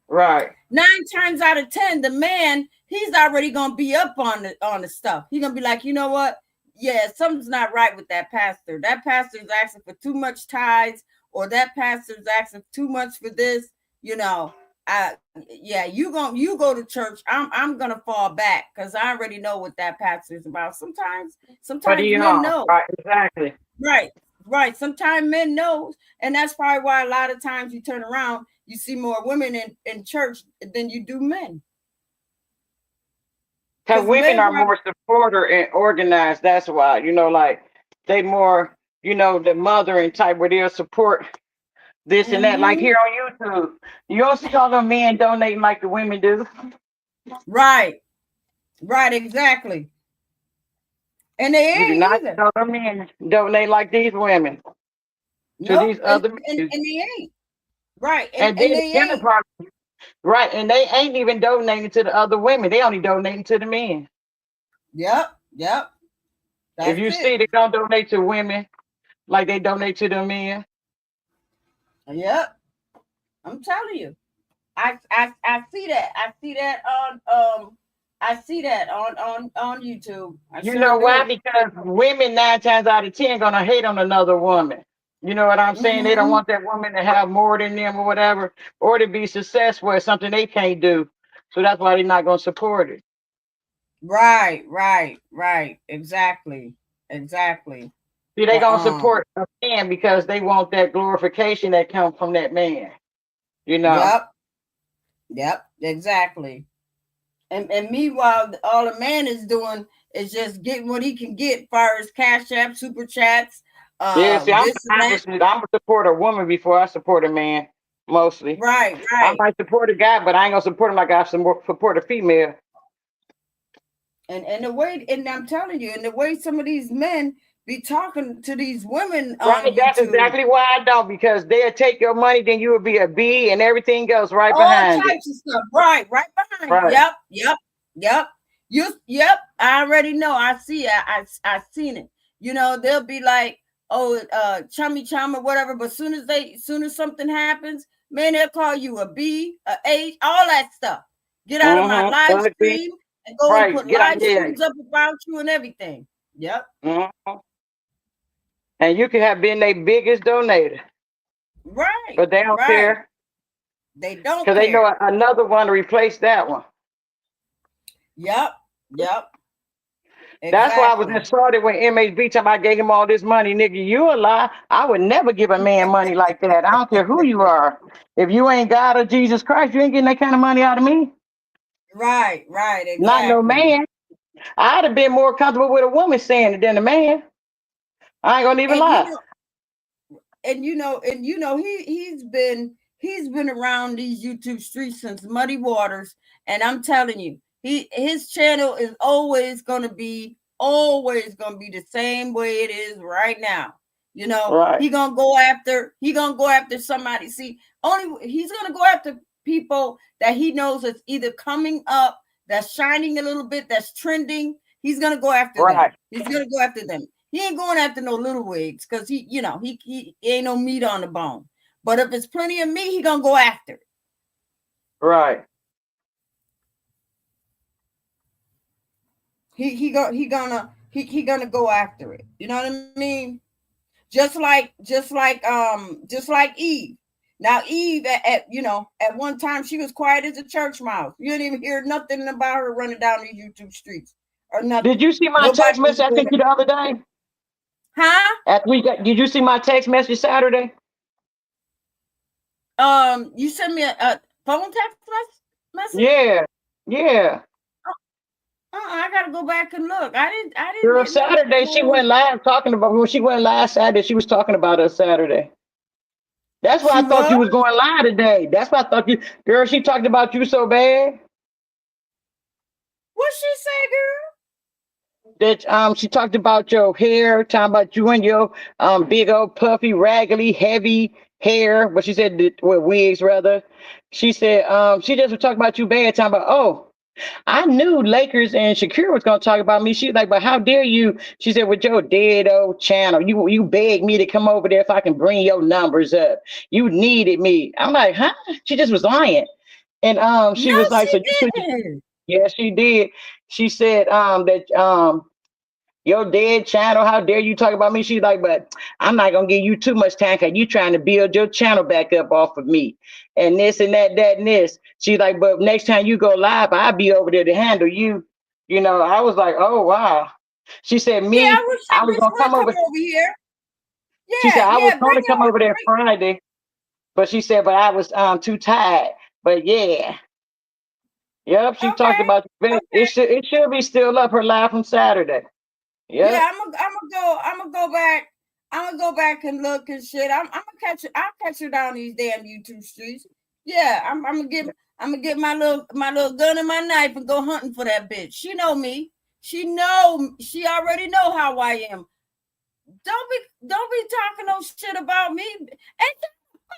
Right. 9 times out of 10, the man, he's already gonna be up on the stuff. He's gonna be like, you know what? Yeah, something's not right with that pastor. That pastor's asking for too much tithes, or that pastor's asking too much for this. You go to church. I'm gonna fall back because I already know what that pastor's about. Sometimes men know. Right, exactly. Right. Sometimes men know, and that's probably why a lot of times you turn around, you see more women in church than you do men. Because women are more supporter and organized. That's why, like they more, the mothering type where they'll support this and that. Like here on YouTube, you don't see all the men donating like the women do. Right, exactly. And they ain't do not either. see all the men donate like these women to these other men. And they ain't. Right, and they ain't. Right, and they ain't even donating to the other women. They only donating to the men. Yep. If you see, they don't donate to women like they donate to the men. Yep, I'm telling you, I see that. I see that on YouTube. You know why? Because women 9 times out of 10 gonna hate on another woman. You know what I'm saying? They don't want that woman to have more than them or whatever, or to be successful at something they can't do. So that's why they're not gonna support it. Right. Exactly. See, they gonna support a man because they want that glorification that comes from that man. Yep, exactly. And meanwhile, all the man is doing is just getting what he can get as far as cash app, super chats. See, I'm gonna support a woman before I support a man, mostly. Right. I might support a guy, but I ain't gonna support him like I support a female. And the way, and I'm telling you, and the way some of these men, be talking to these women on Right, that's YouTube. exactly why I don't, because they'll take your money, then you will be a B and everything else right All behind it. types of stuff. Right behind it. Right. Yep. Yep. I already know. I see it. I seen it. You know, they'll be like, oh, chummy chum or whatever. But soon as something happens, man, they'll call you a B, a H, all that stuff. Get out of my live Ugly. stream and go and Right. put Get out live here. streams up about you and everything. Yep. And you could have been their biggest donator. Right. But they don't care. They don't Because they know another one to replace that one. Yep. That's why I was insulted when MHB time I gave him all this money. Nigga, you a lie. I would never give a man money like that. I don't care who you are. If you ain't God or Jesus Christ, you ain't getting that kind of money out of me. Right, exactly. Not no man. I'd have been more comfortable with a woman saying it than a man. I ain't gonna even lie. He's been around these YouTube streets since Muddy Waters, and I'm telling you, his channel is always gonna be the same way it is right now. You know, right. He gonna go after somebody. See, he's gonna go after people that he knows is either coming up, that's shining a little bit, that's trending. He's gonna go after them. He's gonna go after them. He ain't going after no little wigs because he ain't no meat on the bone. But if it's plenty of meat, he gonna go after it. Right. He gonna go after it. You know what I mean? Just like Eve. Now Eve at one time she was quiet as a church mouse. You didn't even hear nothing about her running down the YouTube streets or nothing. Did you see my text message I sent you the other day? Huh? Did you see my text message Saturday? You sent me a phone text message? Yeah. I gotta go back and look. I didn't. Girl, Saturday she went live talking about when she went live Saturday. She was talking about us Saturday. That's why I thought you was going live today. That's why I thought you, girl. She talked about you so bad. What she say, girl? That she talked about your hair, talking about you and your big old puffy, raggedy, heavy hair. But she said with wigs rather. She said she just was talking about you bad, talking about I knew Lakers and Shakira was gonna talk about me. She was like, but how dare you? She said, with your dead old channel, you begged me to come over there if I can bring your numbers up. You needed me. I'm like, huh? She just was lying. And she was like, so you could. Yeah, she did. She said that your dead channel, how dare you talk about me? She's like, but I'm not gonna give you too much time because you trying to build your channel back up off of me. And this and that and this. She's like, but next time you go live, I'll be over there to handle you. You know, I was like, oh wow. She said, I was gonna come over here. Yeah, she said I was gonna come over there Friday, but she said, but I was too tired. But yeah. Yep, she talked about it should be still up, her live from Saturday. Yep. Yeah, I'm gonna go back. I'm gonna go back and look and shit. I'll catch her down these damn YouTube streets. Yeah, I'm gonna get my little gun and my knife and go hunting for that bitch. She know me. She already know how I am. Don't be talking no shit about me.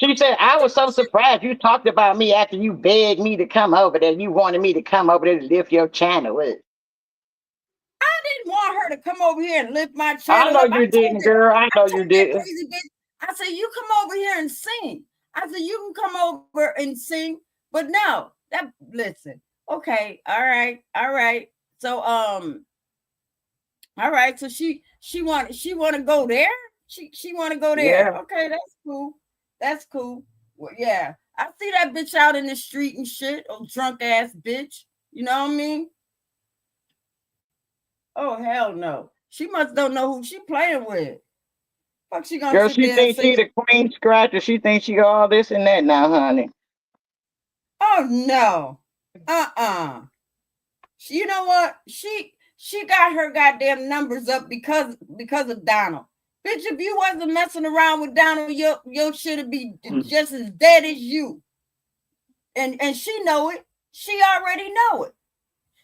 She said, I was so surprised you talked about me after you begged me to come over there. You wanted me to come over there to lift your channel with. I didn't want her to come over here and lift my channel. I know you didn't, girl. I know you didn't. I said, you come over here and sing. I said, you can come over and sing. But no, listen. Okay, all right. So all right. So she want to go there. She want to go there. Yeah. Okay, that's cool. Well, yeah, I see that bitch out in the street and shit. Oh, drunk ass bitch. You know what I mean? Oh hell no. She must don't know who she playing with. Fuck, she gonna. Girl, she thinks she the queen scratcher. She thinks she got all this and that now, honey. Oh no. You know what? She got her goddamn numbers up because of Donald. Bitch, if you wasn't messing around with Donald, your shit would be just as dead as you. And she know it. She already know it.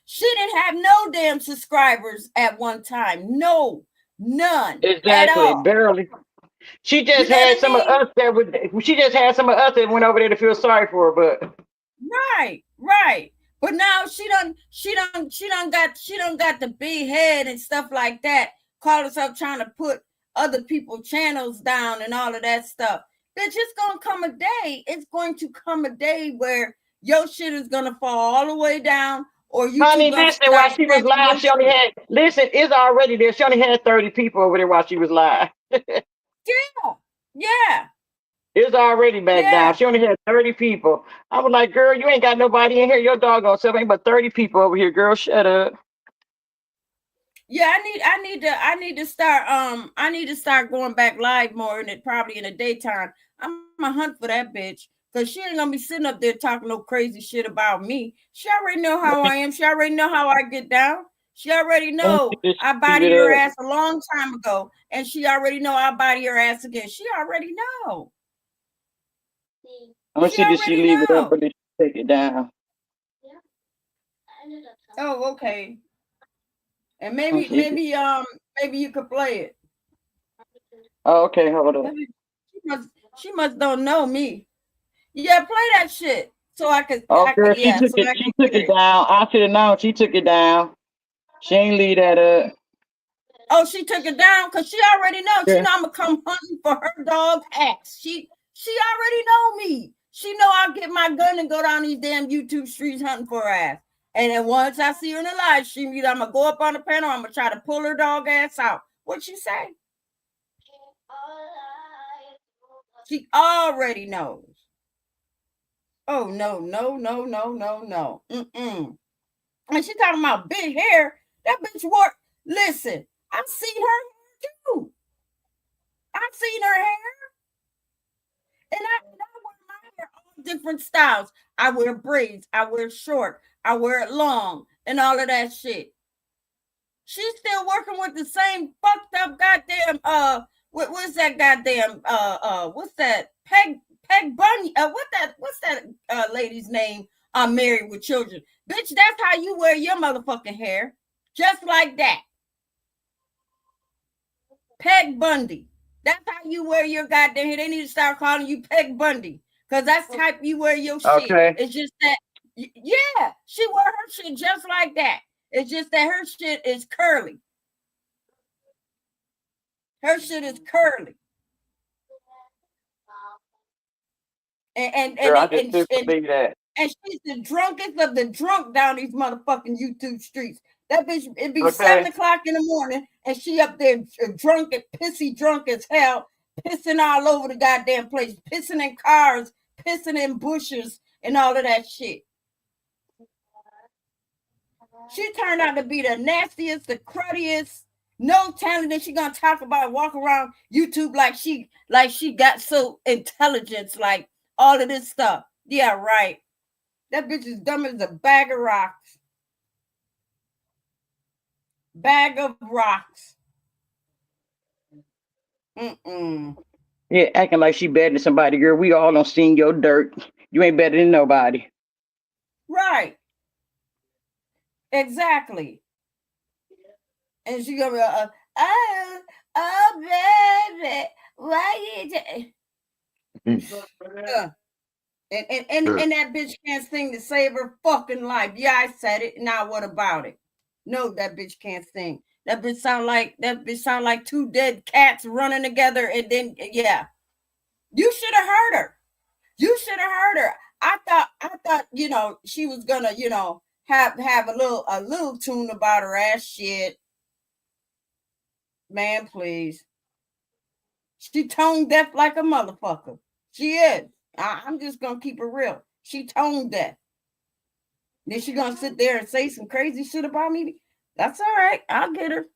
She didn't have no damn subscribers at one time. No. None at Exactly, all. barely. She You just know what had I some of mean? us that would. She just had some of us that went over there to feel sorry for her, but Right, right. But now she done got the big head and stuff like that. Call herself trying to put other people's channels down and all of that stuff. Bitch, it's gonna come a day. It's going to come a day where your shit is gonna fall all the way down, or YouTube honey, gonna listen. start While she was cracking live, your she only shit. had. Listen, it's already there. She only had 30 people over there while she was live. Yeah, yeah, It's already back down. yeah. She only had 30 people. I was like, girl, you ain't got nobody in here. Your doggone self ain't but 30 people over here. Girl, shut up. Yeah, I need to start going back live more in it, probably in the daytime. I'm gonna hunt for that bitch because she ain't gonna be sitting up there talking no crazy shit about me. She already know how I am. She already know how I get down. She already I want know you to I leave body it her up. ass a long time ago, and she already know I body her ass again. She already know. I want She you to she already leave it up know. or did she take it down? Oh, okay. And Let me see. maybe you could play it. Oh, okay, hold on. Maybe she must don't know me. Yeah, play that shit so Oh, girl, so I she can took hear it it. down. I should have known she took it down. She ain't leave that up. Oh, she took it down because she already knows. She Yeah. know I'm gonna come hunting for her dog ass. She already know me. She know I'll get my gun and go down these damn YouTube streets hunting for her ass. And then once I see her in the live stream, either I'm gonna go up on the panel, or I'm gonna try to pull her dog ass out. What she say? She already knows. Oh no, no, no, no, no, no. Mm-mm. And she talking about big hair. That bitch wore. Listen, I've seen her hair too. I've seen her hair, and I wear my hair all different styles. I wear braids. I wear short. I wear it long, and all of that shit. She's still working with the same fucked up goddamn what's that goddamn what's that Peg Bunny what's that lady's name married with children. Bitch, that's how you wear your motherfucking hair. Just like that. Peg Bundy. That's how you wear your goddamn hair. They need to start calling you Peg Bundy. Cause that's the type you wear your shit. Okay. It's just that yeah, she wear her shit just like that. It's just that her shit is curly. Her shit is curly. And and and Girl, I and, just and, couldn't and, believe that. and she's the drunkest of the drunk down these motherfucking YouTube streets. That bitch, it'd be Okay. 7 o'clock in the morning, and she up there drunk and pissy drunk as hell, pissing all over the goddamn place, pissing in cars, pissing in bushes, and all of that shit. She turned out to be the nastiest, the cruddiest, no talent that she gonna talk about, walk around YouTube like she got so intelligence, like all of this stuff. Yeah, right. That bitch is dumb as a bag of rocks. Bag of rocks. Mm-mm. Yeah, acting like she better than somebody, girl. We all done seen your dirt. You ain't better than nobody. Right. Exactly. And she gonna be oh baby, why you and that bitch can't sing to save her fucking life. Yeah, I said it. Now what about it? No, that bitch can't sing. That bitch sound like two dead cats running together. And then yeah, you should have heard her. You should have heard her. I thought she was gonna have a little tune about her ass shit. Man, please. She tone deaf like a motherfucker. She is. I'm just gonna keep it real. She tone deaf. Then she gonna sit there and say some crazy shit about me. That's all right. I'll get her.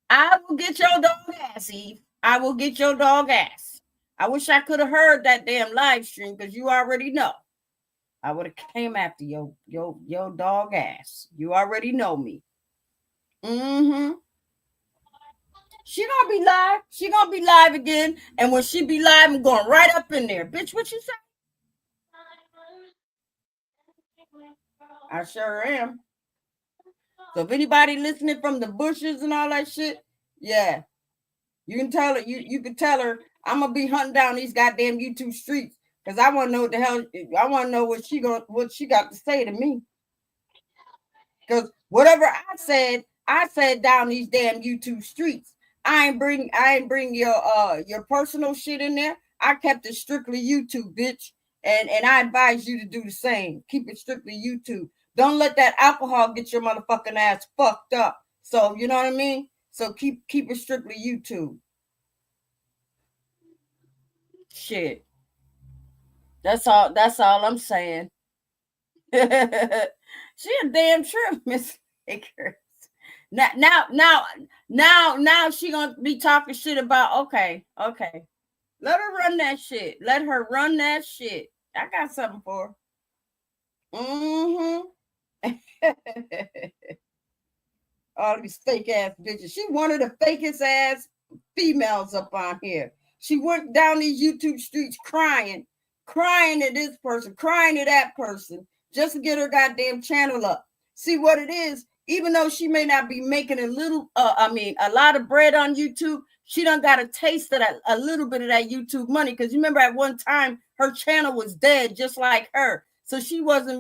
I will get your dog ass, Eve. I will get your dog ass. I wish I could have heard that damn live stream because you already know. I would have came after your dog ass. You already know me. Mm-hmm. She gonna be live. She gonna be live again. And when she be live, I'm going right up in there. Bitch, what you say? I sure am. So if anybody listening from the bushes and all that shit, Yeah. You can tell her, you can tell her, I'm gonna be hunting down these goddamn YouTube streets because I want to know what the hell, I want to know what she got to say to me. Because whatever I said down these damn YouTube streets. I ain't bring your personal shit in there. I kept it strictly YouTube, bitch. And I advise you to do the same. Keep it strictly YouTube. Don't let that alcohol get your motherfucking ass fucked up. So you know what I mean? So keep it strictly YouTube. Shit. That's all I'm saying. She a damn trip, Miss Akers. Now she gonna be talking shit about okay. Let her run that shit. Let her run that shit. I got something for her. Mm-hmm. All these fake ass bitches. She one of the fakest ass females up on here. She went down these YouTube streets crying at this person, crying at that person, just to get her goddamn channel up. See what it is? Even though she may not be making a lot of bread on YouTube, she done got a taste of that, a little bit of that YouTube money. Because you remember at one time her channel was dead, just like her. So she wasn't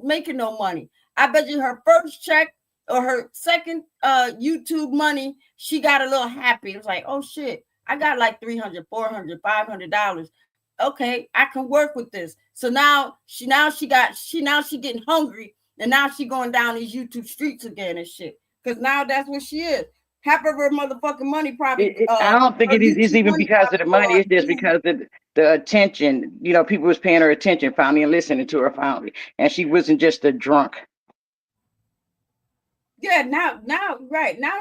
making no money. I bet you her first check or her second YouTube money, she got a little happy. It was like, oh shit, I got like $300, $400, $500. Okay, I can work with this. So now she getting hungry, and now she going down these YouTube streets again and shit. Because now that's what she is. Half of her motherfucking money probably. I don't think it's even because of the money. It's just because of the attention. You know, people was paying her attention finally and listening to her finally, and she wasn't just a drunk. Yeah, now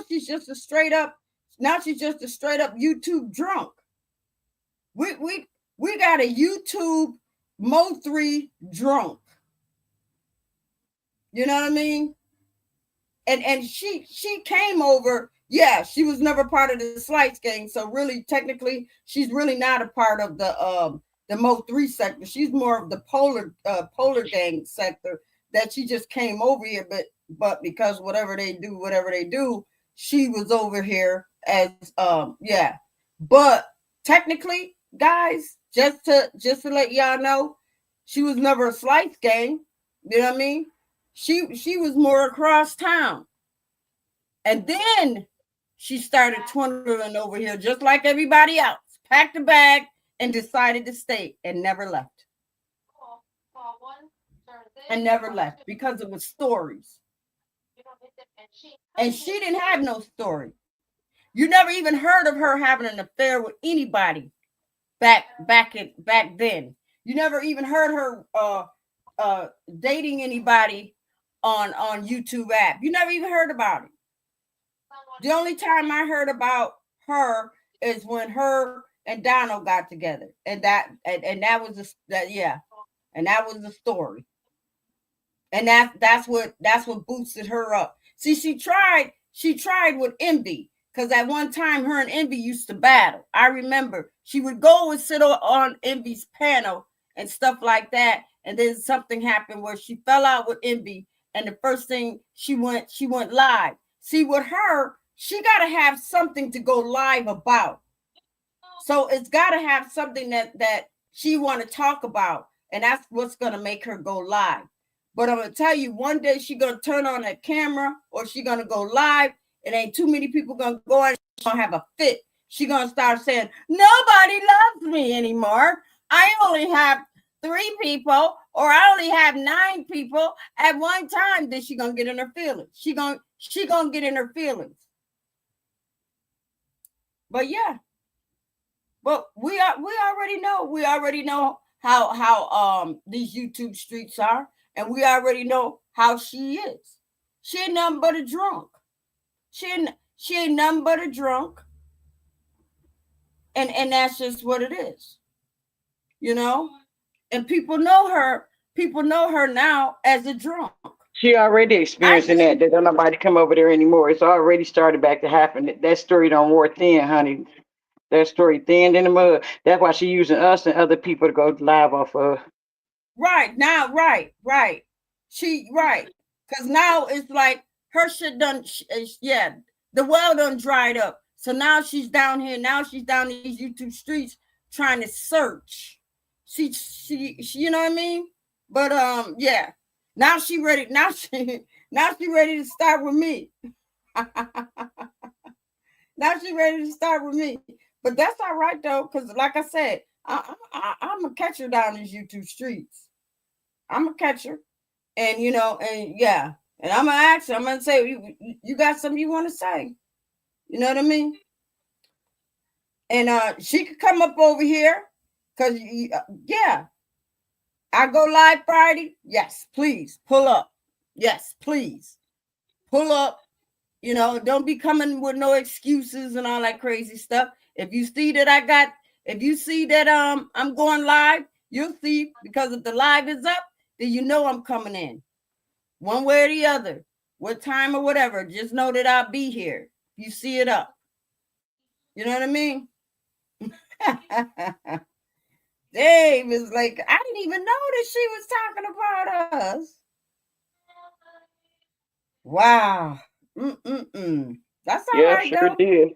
she's just a straight up. Now she's just a straight up YouTube drunk. We got a YouTube Mo3 drunk. You know what I mean? And she came over. Yeah, she was never part of the Slice gang. So really, technically, she's really not a part of the Mo3 sector. She's more of the polar gang sector. That she just came over here, but because whatever they do, she was over here as yeah. But technically, guys, just to let y'all know, she was never a Slice gang. You know what I mean? She was more across town. And then she started twirling over here just like everybody else, packed a bag and decided to stay and never left. And never left because it was stories. And she didn't have no story. You never even heard of her having an affair with anybody back then. You never even heard her dating anybody on YouTube app. You never even heard about it. The only time I heard about her is when her and Donald got together, and that was the story. And that's what boosted her up. See, she tried with Envy, because at one time her and Envy used to battle. I remember she would go and sit on Envy's panel and stuff like that, and then something happened where she fell out with Envy, and the first thing she went live. See, with her, she got to have something to go live about. So it's got to have something that she want to talk about, and that's what's going to make her go live. But I'm going to tell you, one day she's going to turn on that camera or she's going to go live. It ain't too many people going to go and she's going to have a fit. She's going to start saying, nobody loves me anymore. I only have 3 people, or I only have 9 people at one time. Then she's going to get in her feelings. She going to get in her feelings. But yeah. But we already know how these YouTube streets are. And we already know how she is. She ain't nothing but a drunk. She ain't nothing but a drunk. And that's just what it is. You know? And people know her now as a drunk. She already experiencing that. There don't nobody come over there anymore. It's already started back to happen. That story don't wore thin, honey. That story thinned in the mud. That's why she using us and other people to go live off of. Right now, right. Because now it's like her shit done. Yeah, The well done dried up. So now she's down here. Now she's down these YouTube streets trying to search. She you know what I mean? But yeah. Now she ready. Now she ready to start with me. Now she ready to start with me. But that's all right though, because like I said, I'm a catcher down these YouTube streets. I'm a catcher. And you know, and yeah. And I'm gonna ask her, I'm gonna say, you got something you want to say? You know what I mean? And she could come up over here, because yeah, I go live Friday. Yes, please pull up. Yes, please pull up. You know, don't be coming with no excuses and all that crazy stuff. If you see that if you see that I'm going live, you'll see, because if the live is up, then you know I'm coming in. One way or the other, what time or whatever, just know that I'll be here. You see it up. You know what I mean? Dave is like, I didn't even know that she was talking about us. Wow. That's all right, sure though. did.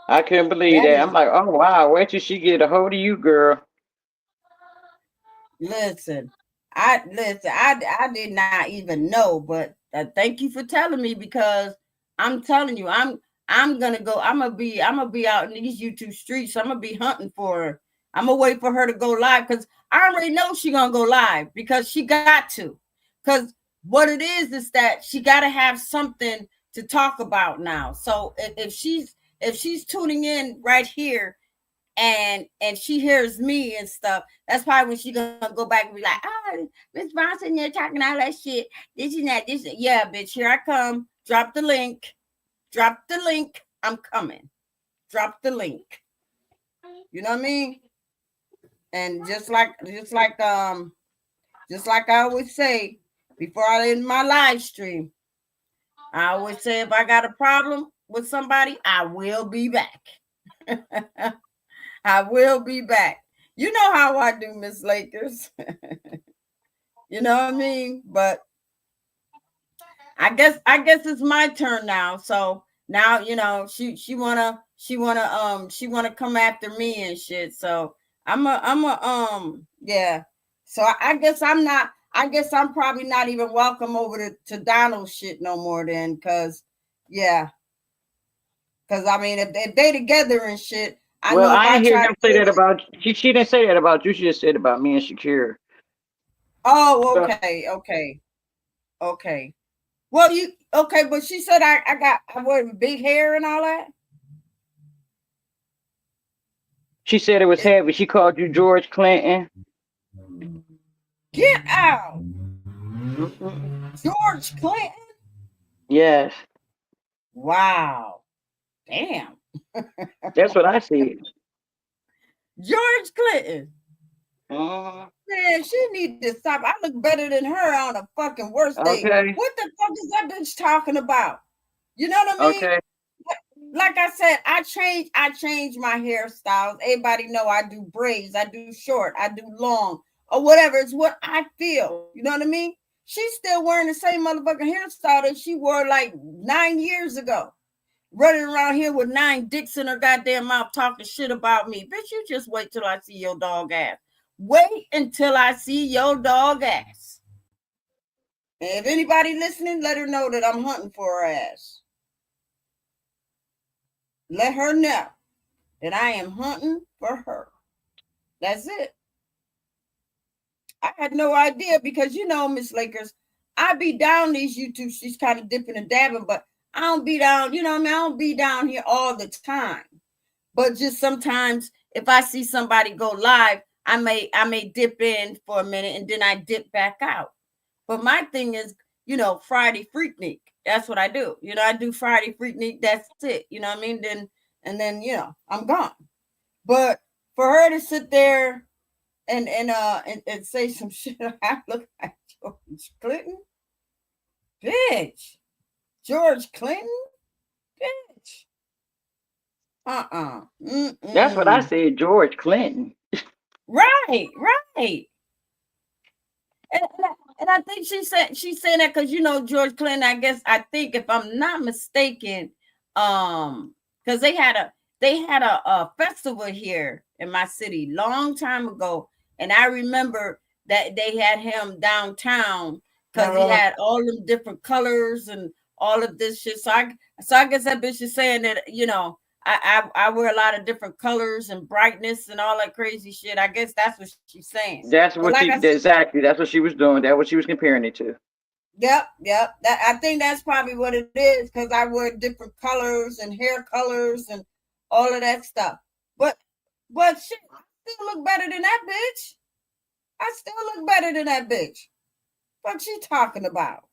I couldn't believe that. I'm like, oh wow, where did she get a hold of you, girl? Listen, I did not even know, but thank you for telling me, because I'm telling you, I'm gonna be out in these YouTube streets. I'm gonna be hunting for her. I'm gonna wait for her to go live, because I already know she's gonna go live, because she got to. Because what it is that she got to have something to talk about now. So if she's tuning in right here, and she hears me and stuff, that's probably when she's gonna go back and be like, Miss Bronson, you're talking all that shit. This and that, this. Yeah, bitch, here I come. Drop the link. I'm coming. Drop the link. You know what I mean? And just like I always say before I end my live stream, I always say, if I got a problem with somebody, I will be back. I will be back. You know how I do, Miss Lakers. You know what I mean? But I guess it's my turn now. So now, you know, she wanna come after me and shit. So yeah. So I guess I'm probably not even welcome over to Donald's shit no more then, because yeah. Because I mean, if they together and shit, I know if I I didn't hear try him to say that about she didn't say that about you. She just said about me and Shakira. Oh, okay. Well, but she said I got big hair and all that. She said it was heavy. She called you George Clinton. Get out, Mm-hmm. George Clinton. Yes. Wow, damn. That's what I said. George Clinton. Uh-huh. Man, she need to stop. I look better than her on a fucking worst day. Okay. What the fuck is that bitch talking about? You know what I mean? Okay. Like I said, I change my hairstyles. Everybody know I do braids, I do short, I do long, or whatever. It's what I feel. You know what I mean? She's still wearing the same motherfucking hairstyle that she wore like 9 years ago. Running around here with 9 dicks in her goddamn mouth talking shit about me. Bitch, you just wait till I see your dog ass. Wait until I see your dog ass. And if anybody listening, let her know that I'm hunting for her ass. Let her know that I am hunting for her. That's it. I had no idea, because you know, Miss Lakers, I be down these YouTube. She's kind of dipping and dabbing, but I don't be down. You know what I mean? I don't be down here all the time. But just sometimes, if I see somebody go live, I may dip in for a minute and then I dip back out. But my thing is, you know, Friday Freaknik. That's what I do. You know, I do Friday Freaknik. That's it. You know what I mean? Then you know, I'm gone. But for her to sit there and say some shit, I look like George Clinton, bitch. George Clinton, bitch. That's what I said, George Clinton. Right. And I think she's saying that because George Clinton, I think if I'm not mistaken, because they had a festival here in my city long time ago, and I remember that they had him downtown because he had all them different colors and all of this shit. So I guess that bitch is saying that I wear a lot of different colors and brightness and all that crazy shit. I guess that's what she's saying. That's But what like she I said, exactly. That's what she was doing. That's what she was comparing it to. yep. That I think that's probably what it is because I wear different colors and hair colors and all of that stuff. But shit, I still look better than that bitch. I still look better than that bitch. What she talking about?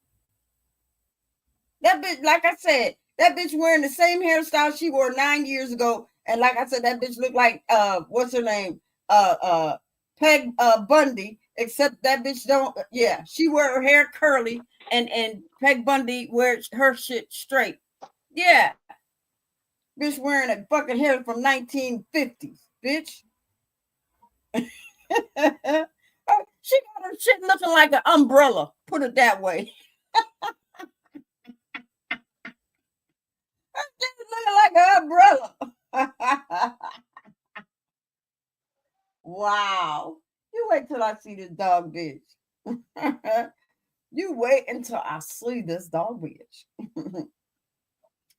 That bitch, like I said, that bitch wearing the same hairstyle she wore 9 years ago. And like I said, that bitch looked like what's her name? Peg Bundy, except that bitch don't she wear her hair curly and Peg Bundy wears her shit straight. Yeah. Bitch wearing a fucking hair from 1950s, bitch. She got her shit looking like an umbrella, put it that way. Looking like an umbrella. Wow. You wait till I see this dog bitch. You wait until I see this dog bitch.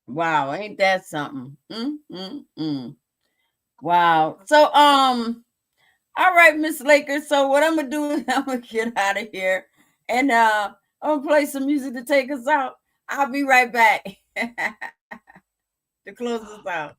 Wow, ain't that something? Wow. So all right, Miss Laker. So what I'm gonna do is I'm gonna get out of here and I'm gonna play some music to take us out. I'll be right back to close us out.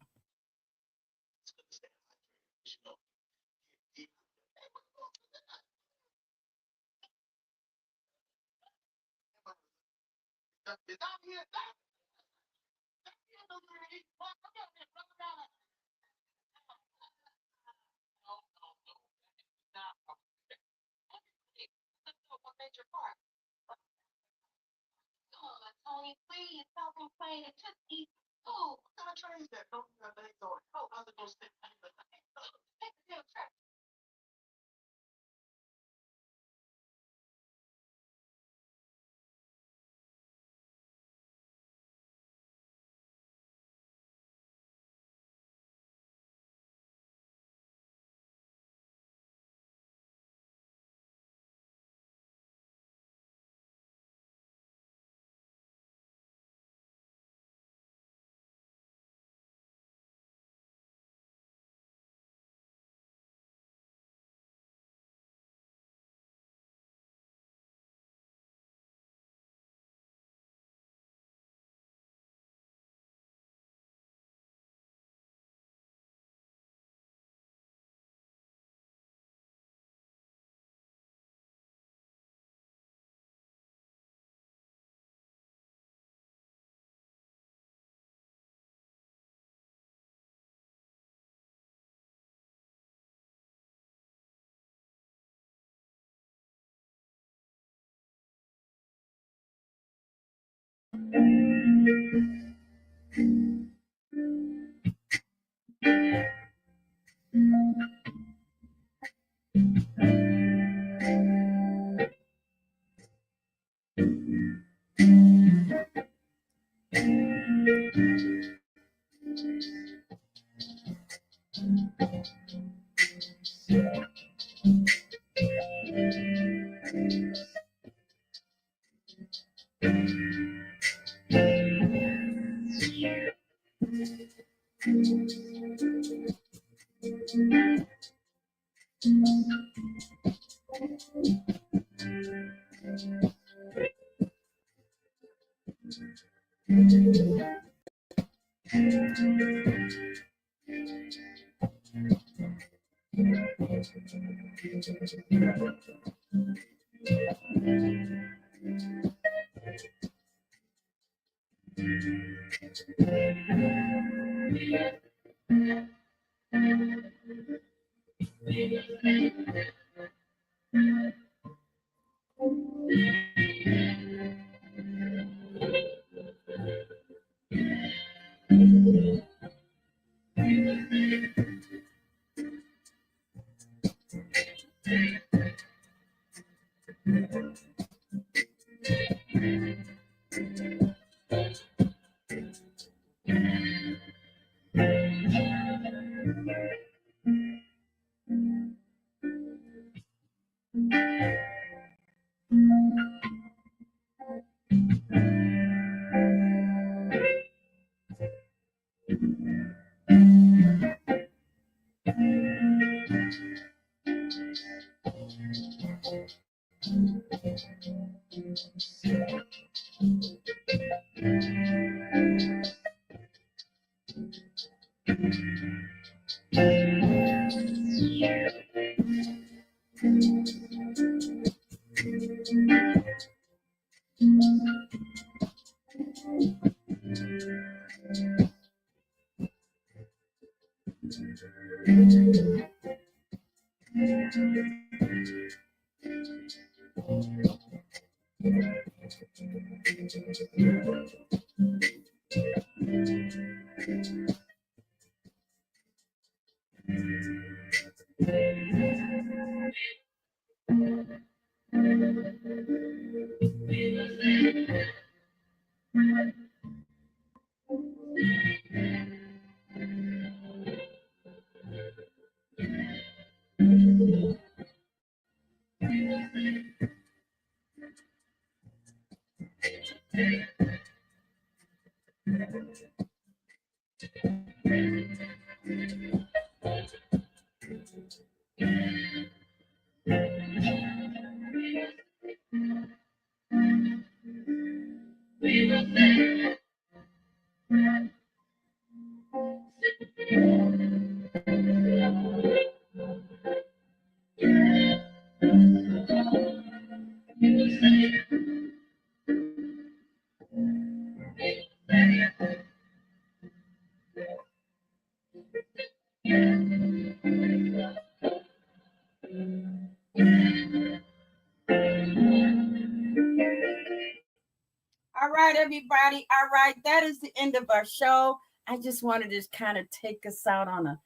All right, everybody. All right, that is the end of our show. I just wanted to kind of take us out on a,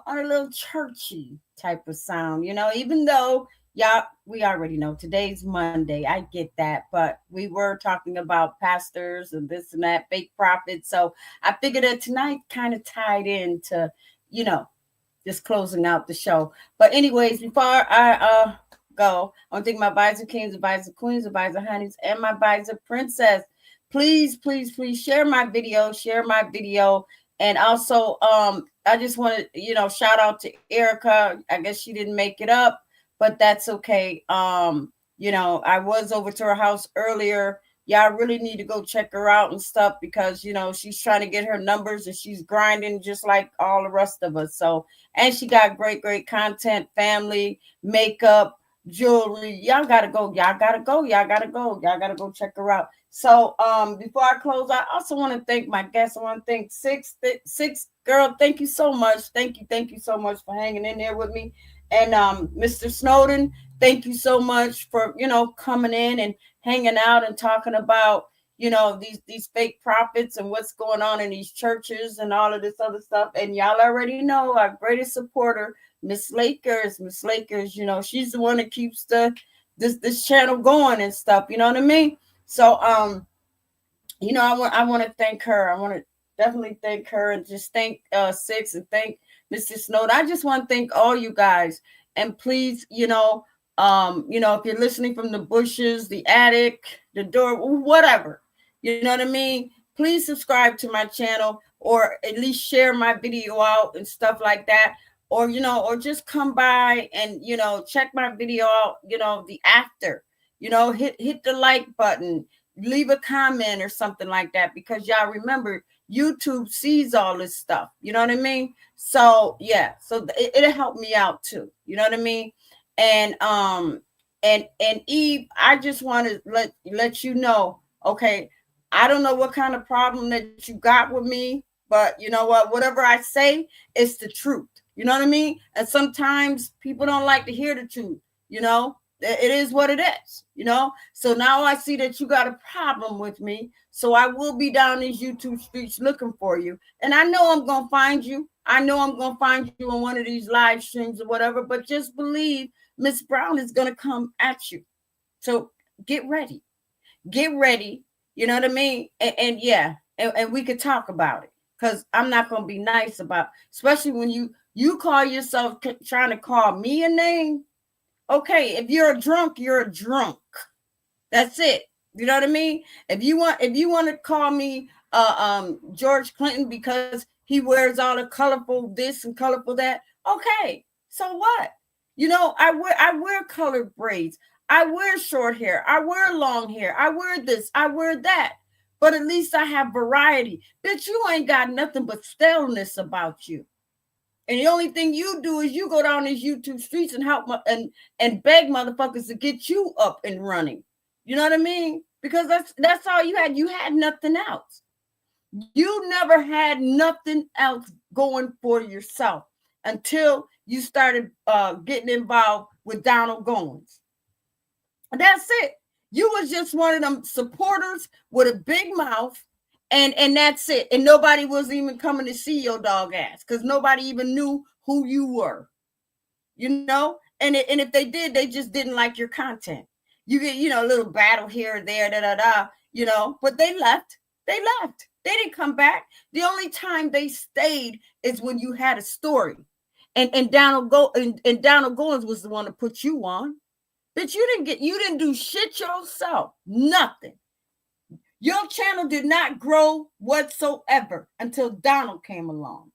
on a little churchy type of sound, even though y'all, we already know today's Monday. I get that, but we were talking about pastors and this and that, fake prophets. So I figured that tonight kind of tied into, you know, just closing out the show. But anyways, before I go, I want to thank my advisor kings, advisor queens, advisor honeys, and my advisor princess. Please, please, please share my video, And also, I just want to, shout out to Erica. I guess she didn't make it up, but that's okay. I was over to her house earlier. Y'all really need to go check her out and stuff because, she's trying to get her numbers and she's grinding just like all the rest of us. So, and she got great, great content, family, makeup, jewelry. Y'all gotta go. Y'all gotta go check her out. So before I close, I also want to thank my guests. I want to thank six girl. Thank you so much. Thank you so much for hanging in there with me. And Mr. Snowden, thank you so much for coming in and hanging out and talking about these fake prophets and what's going on in these churches and all of this other stuff. And y'all already know our greatest supporter, Miss Lakers, she's the one that keeps this channel going and stuff. You know what I mean? So I want to thank her. I want to definitely thank her and just thank Six and thank Mr. Snowden. I just want to thank all you guys. And please, if you're listening from the bushes, the attic, the door, whatever, you know what I mean? Please subscribe to my channel or at least share my video out and stuff like that. Or, or just come by and, check my video out, the after, hit the like button, leave a comment or something like that, because y'all remember YouTube sees all this stuff. You know what I mean? So, yeah, so it'll help me out too. You know what I mean? And Eve, I just want to let you know, okay, I don't know what kind of problem that you got with me, but you know what? Whatever I say, it's the truth. You know what I mean? And sometimes people don't like to hear the truth. It is what it is. So now I see that you got a problem with me. So I will be down these YouTube streets looking for you. And I know I'm going to find you. I know I'm going to find you on one of these live streams or whatever, but just believe Miss Brown is going to come at you. So get ready. You know what I mean? And yeah, and we could talk about it. because I'm not going to be nice about, especially when you call yourself trying to call me a name. Okay, if you're a drunk, you're a drunk. That's it. You know what I mean? If you want to call me George Clinton because he wears all the colorful this and colorful that, okay. So what? You know, I wear colored braids. I wear short hair. I wear long hair. I wear this. I wear that. But at least I have variety. Bitch, you ain't got nothing but staleness about you. And the only thing you do is you go down these YouTube streets and help and beg motherfuckers to get you up and running. You know what I mean? Because that's all you had. You had nothing else. You never had nothing else going for yourself until you started getting involved with Donald Goins. And that's it. You was just one of them supporters with a big mouth, and that's it. And nobody was even coming to see your dog ass because nobody even knew who you were. You know? And if they did, they just didn't like your content. You get, you know, a little battle here or there, you know, but they left. They left. They didn't come back. The only time they stayed is when you had a story. And Donald Goins was the one to put you on. Bitch, you didn't do shit yourself. Nothing. Your channel did not grow whatsoever until Donald came along.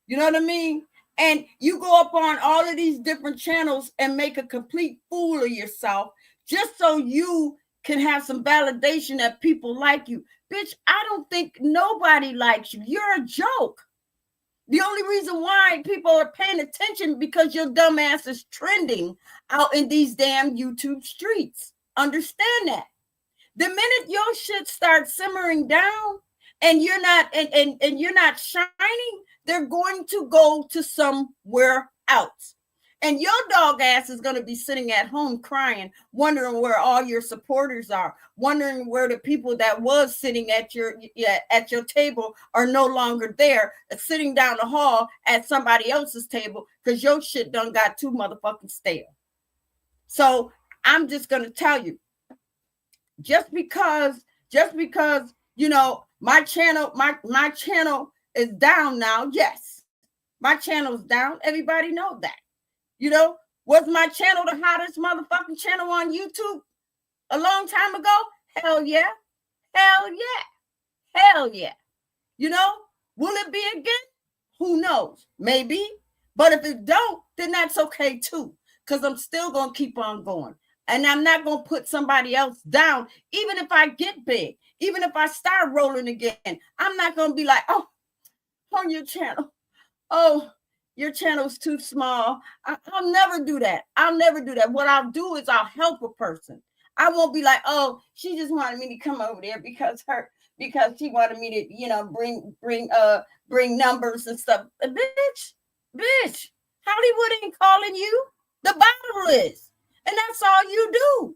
You know what I mean? And you go up on all of these different channels and make a complete fool of yourself just so you can have some validation that people like you. Bitch, I don't think nobody likes you. You're a joke. The only reason why people are paying attention because your dumb ass is trending out in these damn YouTube streets. Understand that. The minute your shit starts simmering down and you're not and you're not shining, they're going to go to somewhere else. And your dog ass is going to be sitting at home crying, wondering where all your supporters are, wondering where the people that was sitting at your table are no longer there, sitting down the hall at somebody else's table because your shit done got too motherfucking stale. So I'm just going to tell you, just because, you know, my channel is down now. Yes, my channel is down. Everybody know that. You know, was my channel the hottest motherfucking channel on YouTube a long time ago? Hell yeah. Hell yeah. Hell yeah. You know, will it be again? Who knows? Maybe. But if it don't, then that's okay too. Because I'm still going to keep on going. And I'm not going to put somebody else down. Even if I get big, even if I start rolling again, I'm not going to be like, oh, on your channel. Oh, your channel's too small. I'll never do that. I'll never do that. What I'll do is I'll help a person. I won't be like, oh, she just wanted me to come over there because she wanted me to, you know, bring numbers and stuff. Bitch, Hollywood ain't calling you. The Bible is. And that's all you do.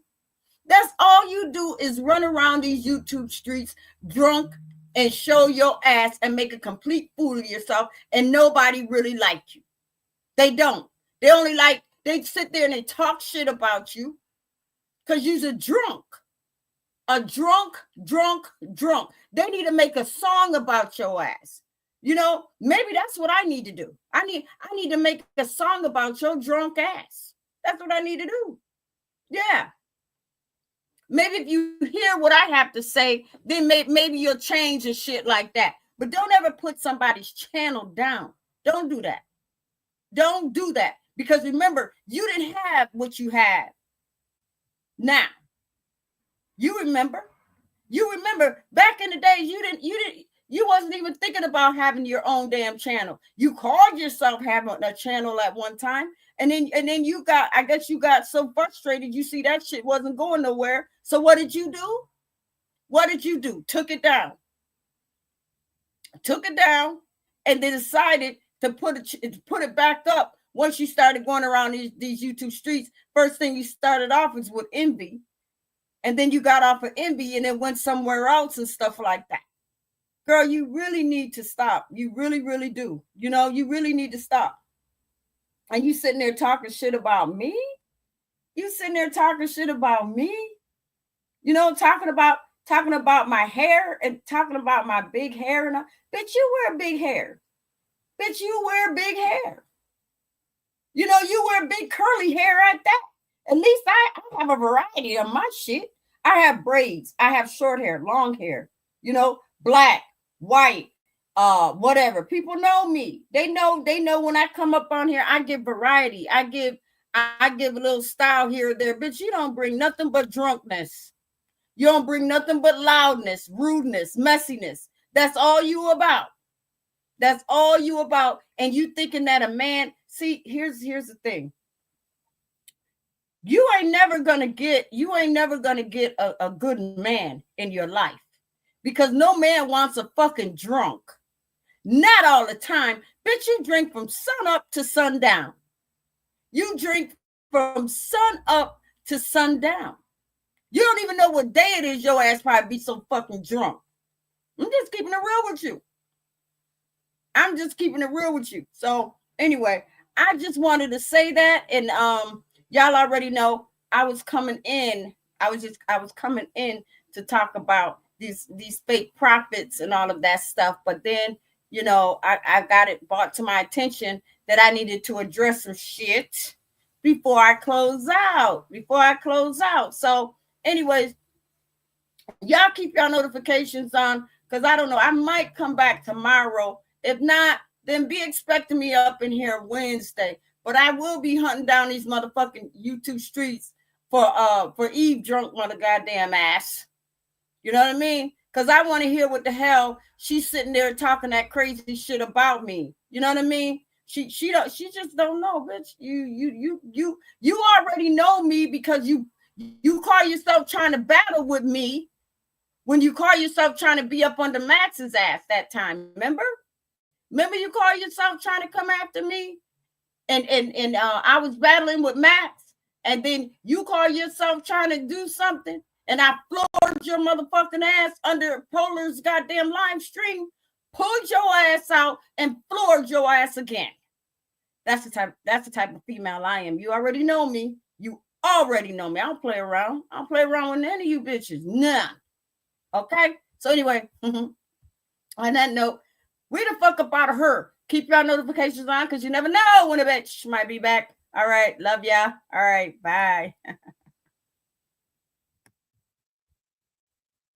That's all you do is run around these YouTube streets drunk and show your ass and make a complete fool of yourself, and nobody really liked you. They don't. They only they sit there and they talk shit about you because you're a drunk. A drunk. They need to make a song about your ass. You know, maybe that's what I need to do. I need to make a song about your drunk ass. That's what I need to do. Yeah. Maybe if you hear what I have to say, then maybe you'll change and shit like that. But don't ever put somebody's channel down. Don't do that. Don't do that. Because remember, you didn't have what you have now. You remember back in the days, you wasn't even thinking about having your own damn channel. You called yourself having a channel at one time. And then you got so frustrated, you see that shit wasn't going nowhere. So what did you do? Took it down and then decided to put it back up once you started going around these YouTube streets. First thing you started off was with envy. And then you got off of envy and then went somewhere else and stuff like that. Girl, you really need to stop. You really, really do. You know, you really need to stop. And you sitting there talking shit about me? You sitting there talking shit about me? You know, talking about talking about my hair and talking about my big hair and all. Bitch, you wear big hair. Bitch, you wear big hair. You know, you wear big curly hair at that. At least I have a variety of my shit. I have braids. I have short hair, long hair, you know, black, white, whatever. People know me. They know when I come up on here, I give variety. I give a little style here or there. Bitch, you don't bring nothing but drunkenness. You don't bring nothing but loudness, rudeness, messiness. That's all you about. That's all you about. And you thinking that a man, see, here's the thing. You ain't never gonna get a good man in your life, because no man wants a fucking drunk. Not all the time. Bitch, you drink from sun up to sundown. You drink from sun up to sundown. You don't even know what day it is. Your ass probably be so fucking drunk. I'm just keeping it real with you. I'm just keeping it real with you. So anyway, I just wanted to say that, and y'all already know I was coming in. I was coming in to talk about these fake prophets and all of that stuff. But then, you know, I got it brought to my attention that I needed to address some shit before I close out. So anyways, y'all keep your notifications on, because I don't know. I might come back tomorrow. If not, then be expecting me up in here Wednesday. But I will be hunting down these motherfucking YouTube streets for Eve drunk mother goddamn ass. You know what I mean? Because I want to hear what the hell she's sitting there talking that crazy shit about me. You know what I mean? She just don't know, bitch. You already know me, because you call yourself trying to battle with me when you call yourself trying to be up under Max's ass that time. Remember you call yourself trying to come after me, and I was battling with Max, and then you call yourself trying to do something, and I floored your motherfucking ass under Polar's goddamn live stream, pulled your ass out and floored your ass again. That's the type of female I am. You already know me. I don't play around. I don't play around with any of you bitches. None. Okay? So anyway, on that note, we the fuck up out of her. Keep y'all notifications on, because you never know when a bitch might be back. All right. Love ya. All right. Bye.